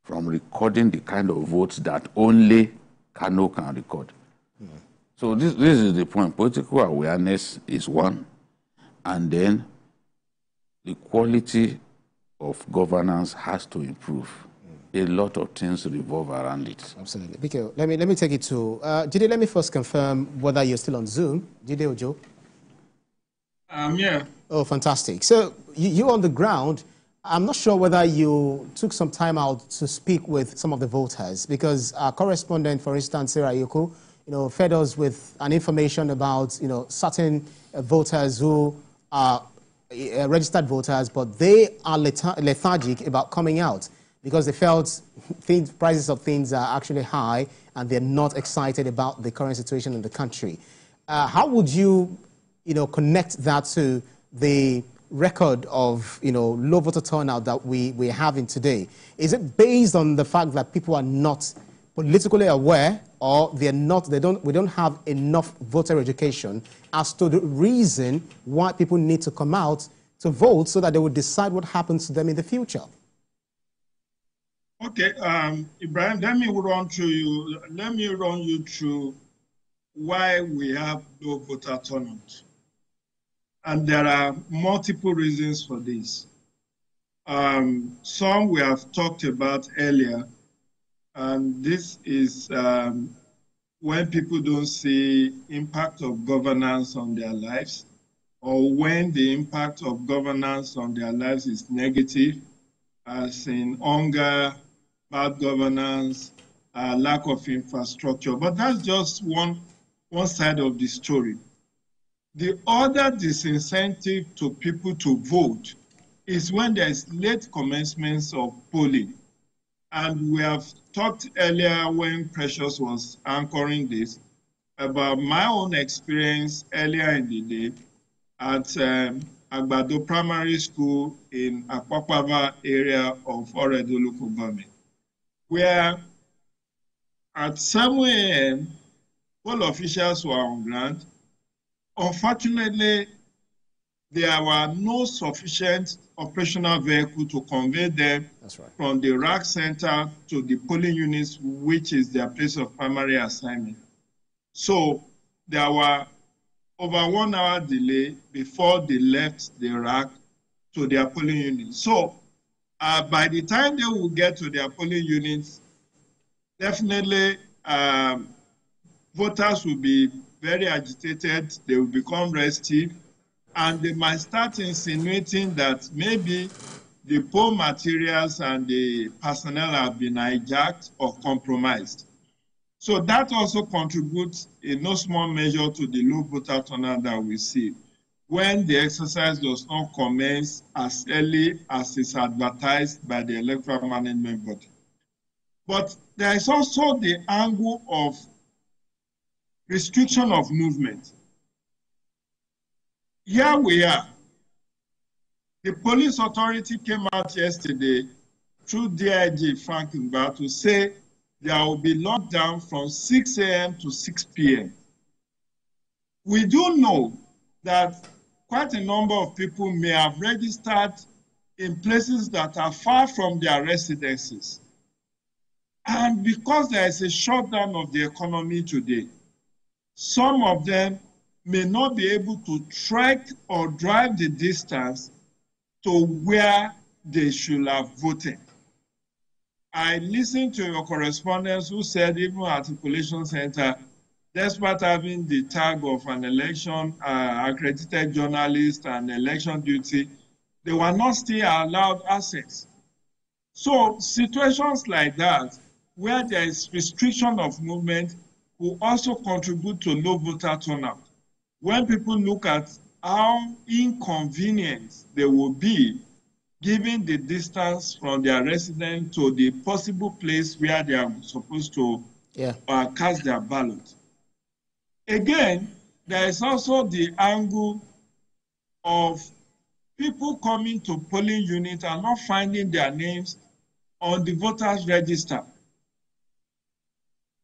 from recording the kind of votes that only Kano can record. So this is the point. Political awareness is one, and then the quality of governance has to improve. A lot of things revolve around it. Absolutely. Biko, let me take it to Jide. Let me first confirm whether you're still on Zoom. Jide Ojo. Yeah. Oh, fantastic. So you on the ground. I'm not sure whether you took some time out to speak with some of the voters, because our correspondent, for instance, Sarah Yoko, fed us with an information about, certain voters who are registered voters, but they are lethargic about coming out because they felt prices of things are actually high and they're not excited about the current situation in the country. How would you, connect that to the record of, low voter turnout that we're having today? Is it based on the fact that people are not politically aware, or we don't have enough voter education as to the reason why people need to come out to vote so that they will decide what happens to them in the future? Okay, Ibrahim, let me run you through why we have low voter turnout. And there are multiple reasons for this. Some we have talked about earlier, and this is when people don't see impact of governance on their lives, or when the impact of governance on their lives is negative, as in hunger, bad governance, lack of infrastructure. But that's just one one side of the story. The other disincentive to people to vote is when there is late commencement of polling. And we have talked earlier when Precious was anchoring this about my own experience earlier in the day at Agbado Primary School in Akpakpava area of Oredo local government, where at 7 a.m., poll officials were on ground. Unfortunately, there were no sufficient operational vehicle to convey them from the rack center to the polling units, which is their place of primary assignment. So there were over 1 hour delay before they left the rack to their polling units. So by the time they will get to their polling units, definitely voters will be very agitated, they will become restive, and they might start insinuating that maybe the poll materials and the personnel have been hijacked or compromised. So that also contributes in no small measure to the low voter turnout that we see when the exercise does not commence as early as is advertised by the electoral management body. But there is also the angle of restriction of movement. Here we are. The police authority came out yesterday through DIG Frank Ngba to say there will be lockdown from 6 a.m. to 6 p.m. We do know that quite a number of people may have registered in places that are far from their residences. And because there is a shutdown of the economy today, some of them may not be able to trek or drive the distance to where they should have voted. I listened to your correspondents who said even at the collation center, despite having the tag of an election accredited journalist and election duty, they were not still allowed access. So situations like that, where there is restriction of movement, will also contribute to low voter turnout. When people look at how inconvenient they will be given the distance from their residence to the possible place where they are supposed to cast their ballot. Again, there is also the angle of people coming to polling units and not finding their names on the voters' register.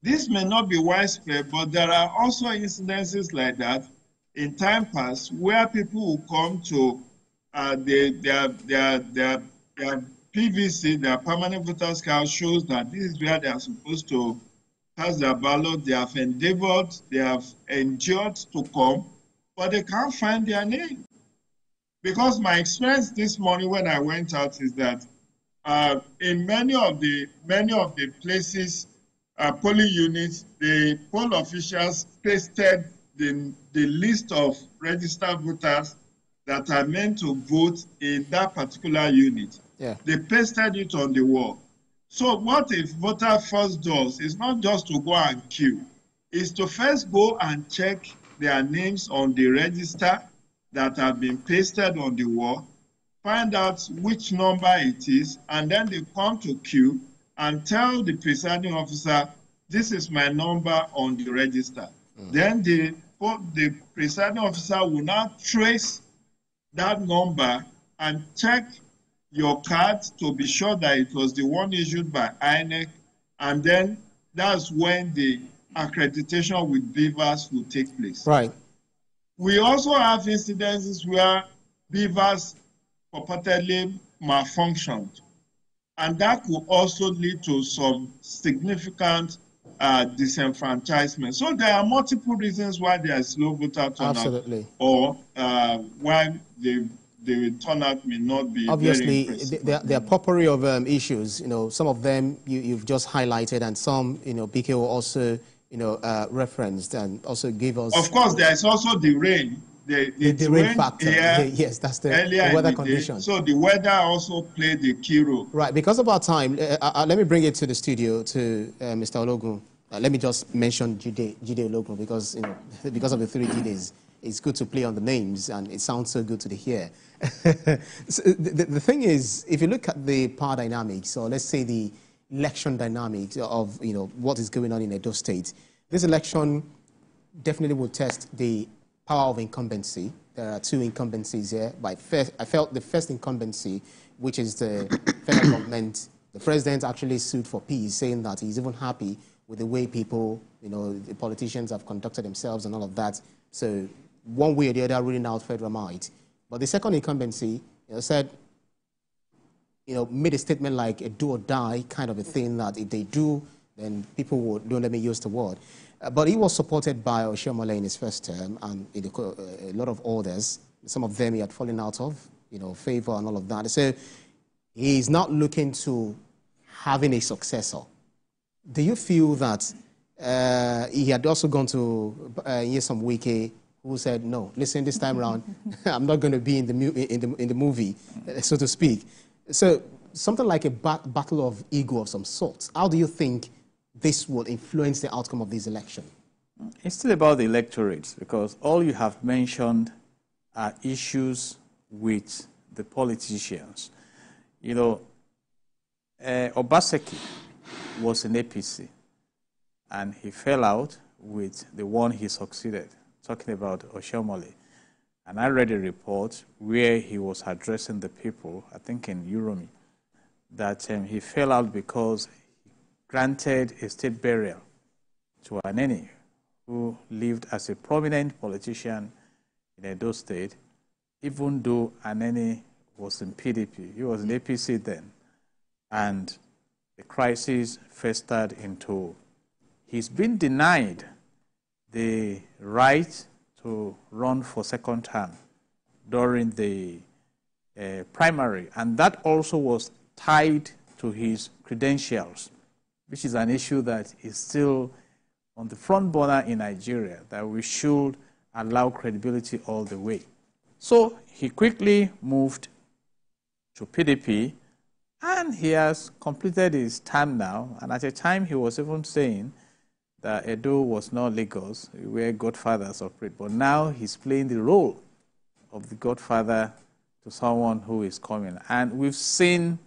This may not be widespread, but there are also incidences like that in time past where people will come to their PVC, their permanent voters card, shows that this is where they are supposed to cast their ballot. They have endeavored, they have endured to come, but they can't find their name. Because my experience this morning when I went out is that in many of the places, polling units, the poll officials pasted the list of registered voters that are meant to vote in that particular unit. They pasted it on the wall. So what a voter first does is not just to go and queue, is to first go and check their names on the register that have been pasted on the wall, find out which number it is, and then they come to queue and tell the presiding officer, this is my number on the register. Then the presiding officer will now trace that number and check your card to be sure that it was the one issued by INEC, and then that's when the accreditation with beavers will take place. Right. We also have incidences where beavers purportedly malfunctioned, and that could also lead to some significant disenfranchisement. So there are multiple reasons why there is low voter turnout. Absolutely. Or why the turnout may not be obviously very impressive. there are potpourri of issues. Some of them you've just highlighted, and some BK will also referenced and also gave us. Of course, there is also the rain. The rain factor. Yes, that's the weather condition. So the weather also played a key role. Right. Because of our time, let me bring it to the studio to Mr. Ologun. let me just mention Jide Olokun because, because of the 3 Jides, it's good to play on the names and it sounds so good to the ear. So the thing is, if you look at the power dynamics, or let's say the election dynamics of, what is going on in Edo State, this election definitely will test the power of incumbency. There are 2 incumbencies here. I felt the first incumbency, which is the federal government, the president actually sued for peace, saying that he's even happy with the way people, the politicians have conducted themselves and all of that. So one way or the other, ruling out federal might. But the second incumbency, said, made a statement like a do or die kind of a thing, that if they do, then people would, don't let me use the word. But he was supported by Oshiomhole in his first term and a lot of others. Some of them he had fallen out of, favor and all of that. So he's not looking to having a successor. Do you feel that he had also gone to Nyesom Wike, who said, no, listen, this time around, I'm not going to be in the movie, so to speak. So something like a battle of ego of some sort. How do you think this will influence the outcome of this election? It's still about the electorate, because all you have mentioned are issues with the politicians. Obaseki was in APC, and he fell out with the one he succeeded, talking about Oshiomhole. And I read a report where he was addressing the people, I think in Uromi, that he fell out because he granted a state burial to Aneni, who lived as a prominent politician in Edo State, even though Aneni was in PDP. He was in APC then. And the crisis festered into he's been denied the right to run for second term during the primary. And that also was tied to his credentials, which is an issue that is still on the front burner in Nigeria, that we should allow credibility all the way. So he quickly moved to PDP, and he has completed his term now. And at a time, he was even saying that Edo was not Lagos, where godfathers operate. But now he's playing the role of the godfather to someone who is coming. And we've seen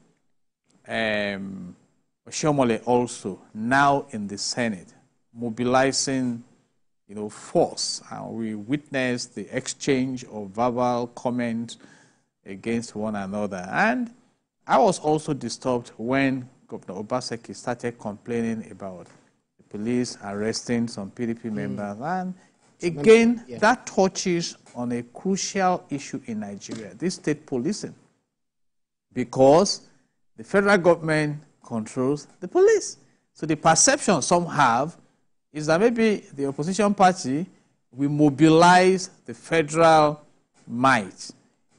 Oshiomhole also now in the Senate mobilizing, force. And we witnessed the exchange of verbal comments against one another. And I was also disturbed when Governor Obaseki started complaining about the police arresting some PDP members. And again, that touches on a crucial issue in Nigeria, this state policing. Because the federal government controls the police. So the perception some have is that maybe the opposition party will mobilize the federal might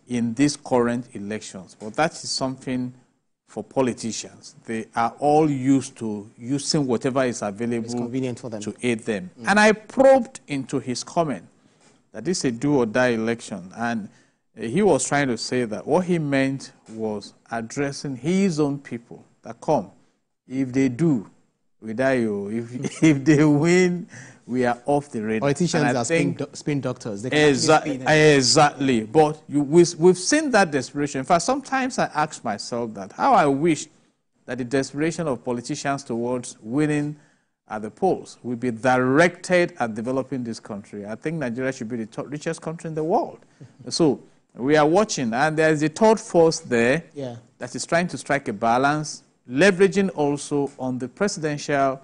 in these current elections. But that is something for politicians. They are all used to using whatever is available, it's convenient for them, to aid them. And I probed into his comment that this is a do or die election. And he was trying to say that what he meant was addressing his own people that come. If they do, we die. If they win, we are off the radar. Politicians are spin doctors. They can exactly. But we've seen that desperation. In fact, sometimes I ask myself that how I wish that the desperation of politicians towards winning at the polls will be directed at developing this country. I think Nigeria should be the richest country in the world. So we are watching, and there's a third force there that is trying to strike a balance, leveraging also on the presidential,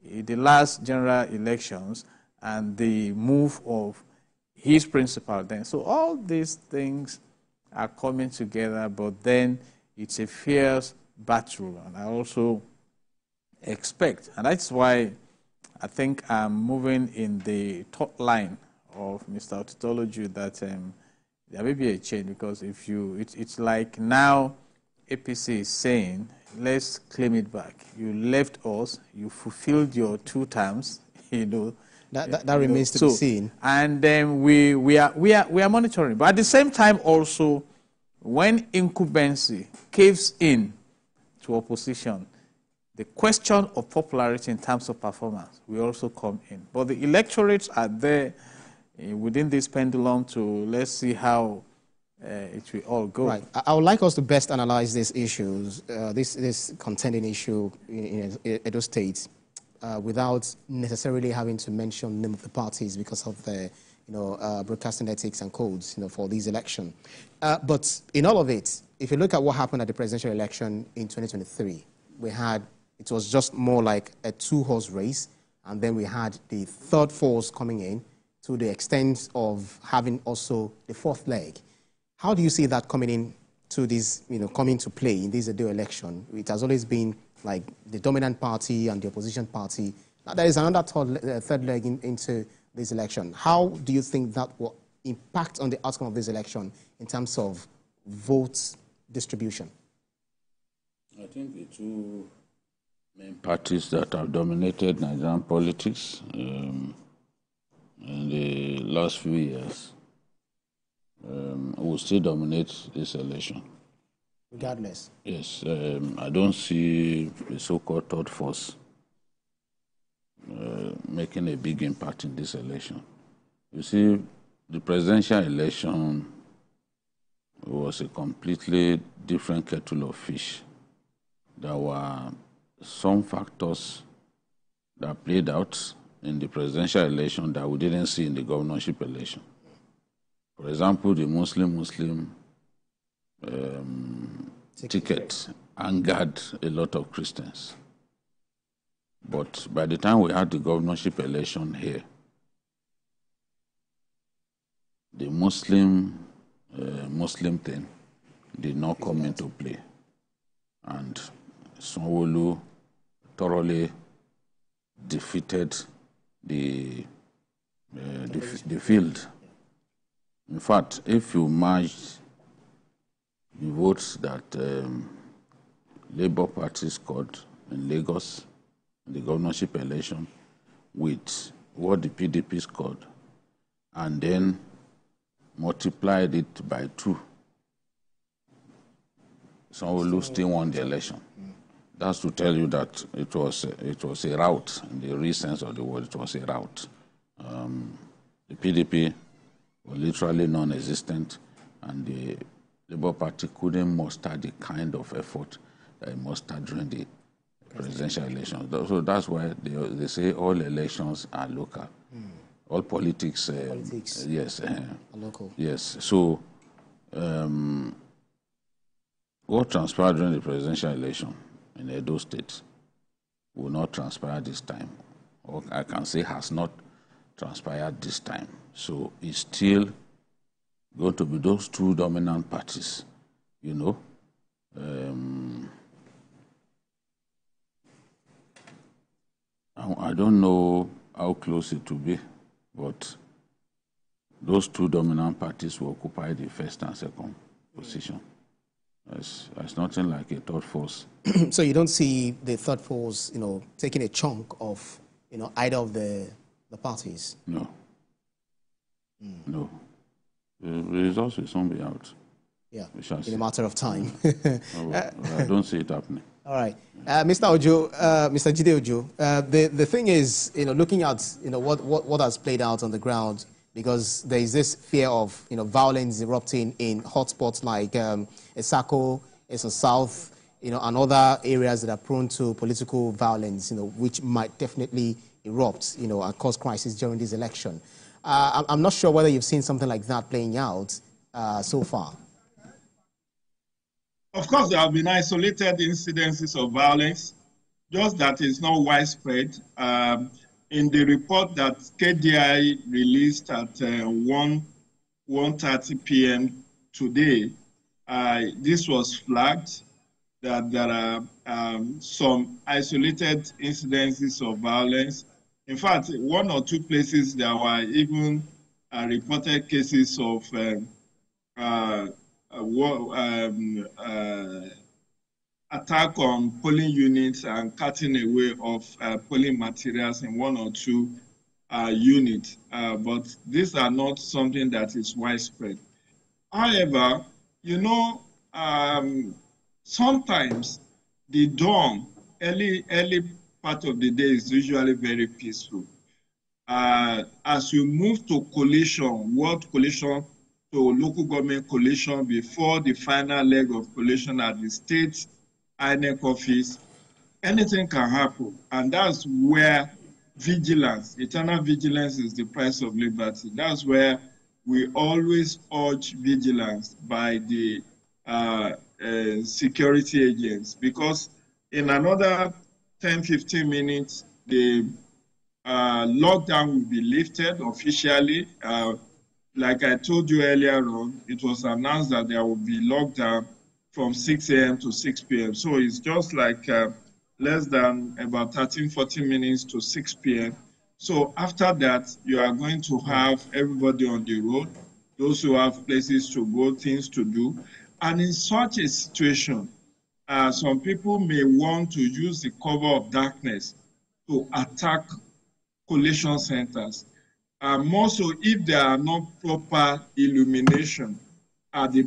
the last general elections, and the move of his principal then. So all these things are coming together, but then it's a fierce battle. And I also expect, and that's why I think I'm moving in the top line of Mr. Otitoloju, that there may be a change, because if it's like now APC is saying, let's claim it back. You left us, you fulfilled your 2 terms, That remains to be seen. And then we are monitoring. But at the same time also, when incumbency caves in to opposition, the question of popularity in terms of performance will also come in. But the electorates are there within this pendulum to let's see how it will all go. Right. I would like us to best analyze these issues, this contending issue in Edo State, without necessarily having to mention the name of the parties because of the broadcasting ethics and codes for these elections. But in all of it, if you look at what happened at the presidential election in 2023, it was just more like a two-horse race, and then we had the third force coming in to the extent of having also the fourth leg. How do you see that coming in to this, coming to play in this Edo election? It has always been like the dominant party and the opposition party. Now there is another third leg into this election. How do you think that will impact on the outcome of this election in terms of votes distribution? I think the two main parties that have dominated Nigerian politics in the last few years will still dominate this election. Regardless? Yes. I don't see the so-called third force making a big impact in this election. You see, the presidential election was a completely different kettle of fish. There were some factors that played out in the presidential election that we didn't see in the governorship election. For example, the Muslim ticket angered a lot of Christians. But by the time we had the governorship election here, the Muslim thing did not come into play. And Sanwo-Olu thoroughly defeated the field. In fact, if you merge the votes that Labour Party scored in Lagos in the governorship election with what the PDP scored, and then multiplied it by 2, Sanwo-Olu still won the election. That's to tell you that it was a rout in the real sense of the word. It was a rout. The PDP were literally non-existent, and the Labour Party couldn't muster the kind of effort that it mustered during the presidential election. So that's why they say all elections are local. All politics. Yes. Are local. Yes. So what transpired during the presidential election in Edo State will not transpire this time, or I can say has not transpired this time. So it's still going to be those two dominant parties, I don't know how close it will be, but those two dominant parties will occupy the first and second position. There's nothing like a third force. So you don't see the third force, taking a chunk of, either of the parties? No. No. The results will soon be out. Yeah, in a matter of time. I don't see it happening. All right. Mr. Ojo, Mr. Jide Ojo, the thing is, looking at, what has played out on the ground, because there is this fear of, violence erupting in hotspots like Esako, Eson South, and other areas that are prone to political violence, which might definitely erupt, and cause crisis during this election. I'm not sure whether you've seen something like that playing out so far. Of course, there have been isolated incidences of violence, just that it's not widespread. In the report that KDI released at 1:30 p.m. today, this was flagged that there are some isolated incidences of violence. In fact, 1 or 2 places there were even reported cases of attack on polling units and cutting away of polling materials in 1 or 2 units. But these are not something that is widespread. However, sometimes the dawn early part of the day is usually very peaceful. As you move to collation, ward collation to local government collation before the final leg of collation at the state INEC office, anything can happen. And that's where vigilance, eternal vigilance is the price of liberty. That's where we always urge vigilance by the security agents, because in another 10, 15 minutes, the lockdown will be lifted officially. Like I told you earlier on, it was announced that there will be lockdown from 6 a.m. to 6 p.m. So it's just like less than about 13, 14 minutes to 6 p.m. So after that, you are going to have everybody on the road, those who have places to go, things to do. And in such a situation, some people may want to use the cover of darkness to attack collation centers. More so if there are not proper illumination at the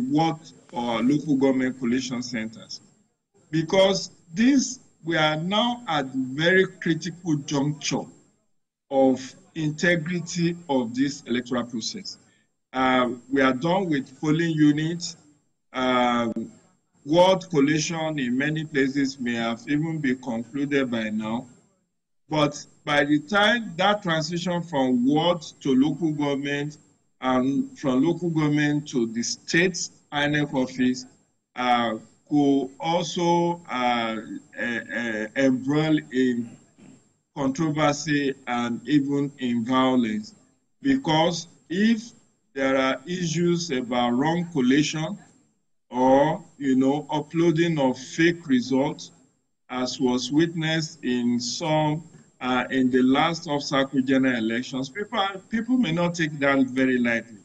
ward or local government collation centers. Because we are now at very critical juncture of integrity of this electoral process. We are done with polling units. Ward collation in many places may have even been concluded by now. But by the time that transition from ward to local government and from local government to the state INEC office could also embroil in controversy and even in violence. Because if there are issues about wrong collation or, uploading of fake results, as was witnessed in some in the last off-cycle general elections, people may not take that very lightly.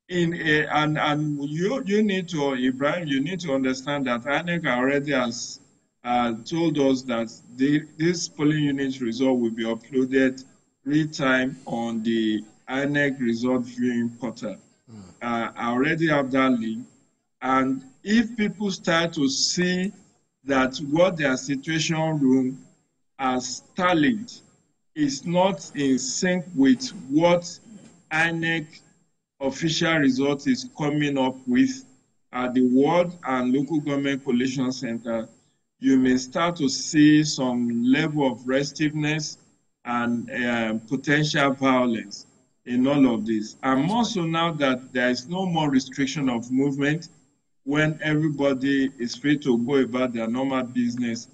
And you need to, Ibrahim, you need to understand that INEC already has told us that this polling unit result will be uploaded real-time on the INEC result viewing portal. I already have that link. And if people start to see that what their situation room has tallied is not in sync with what INEC official result is coming up with at the ward and local government collation center, you may start to see some level of restiveness and potential violence in all of this. And more so now that there is no more restriction of movement, when everybody is free to go about their normal business,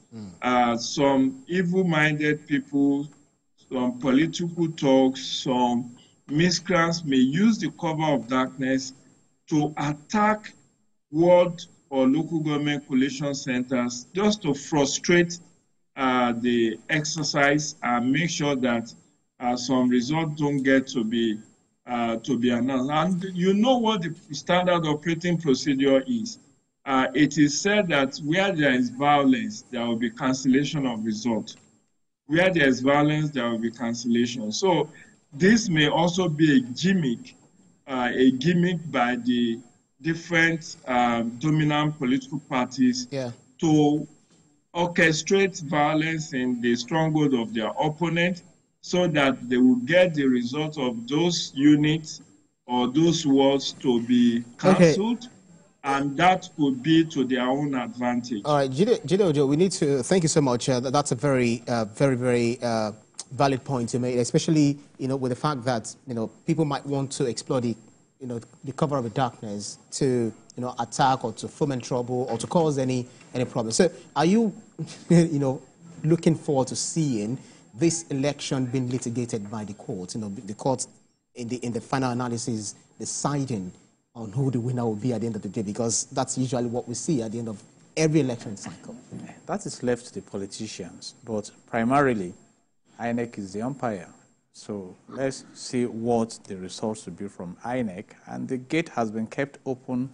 some evil-minded people, some political talks, some miscreants may use the cover of darkness to attack ward or local government collation centers just to frustrate the exercise and make sure that some results don't get to be announced. And you know what the standard operating procedure is. It is said that where there is violence, there will be cancellation of results. Where there is violence, there will be cancellation. So this may also be a gimmick by the different dominant political parties to orchestrate violence in the stronghold of their opponent, so that they will get the result of those units or those wards to be cancelled, and that could be to their own advantage. All right, Jide Ojo, we need to thank you so much. That's a very, very valid point you made, especially with the fact that people might want to explore the cover of the darkness to attack or to foment trouble or to cause any problem. So, are you looking forward to seeing this election being litigated by the courts? The courts in the final analysis deciding on who the winner will be at the end of the day, because that's usually what we see at the end of every election cycle. That is left to the politicians, but primarily INEC is the umpire. So let's see what the results will be from INEC, and the gate has been kept open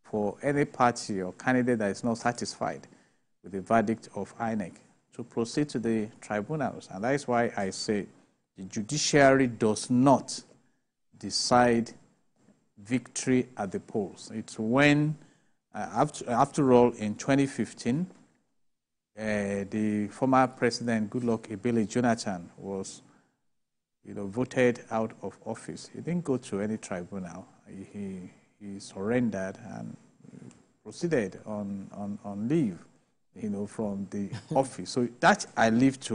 for any party or candidate that is not satisfied with the verdict of INEC to proceed to the tribunals. And that is why I say the judiciary does not decide victory at the polls. It's when, after all, in 2015, the former president, Goodluck Ebele Jonathan, was voted out of office. He didn't go to any tribunal. He surrendered and proceeded on leave, from the office. So that I leave to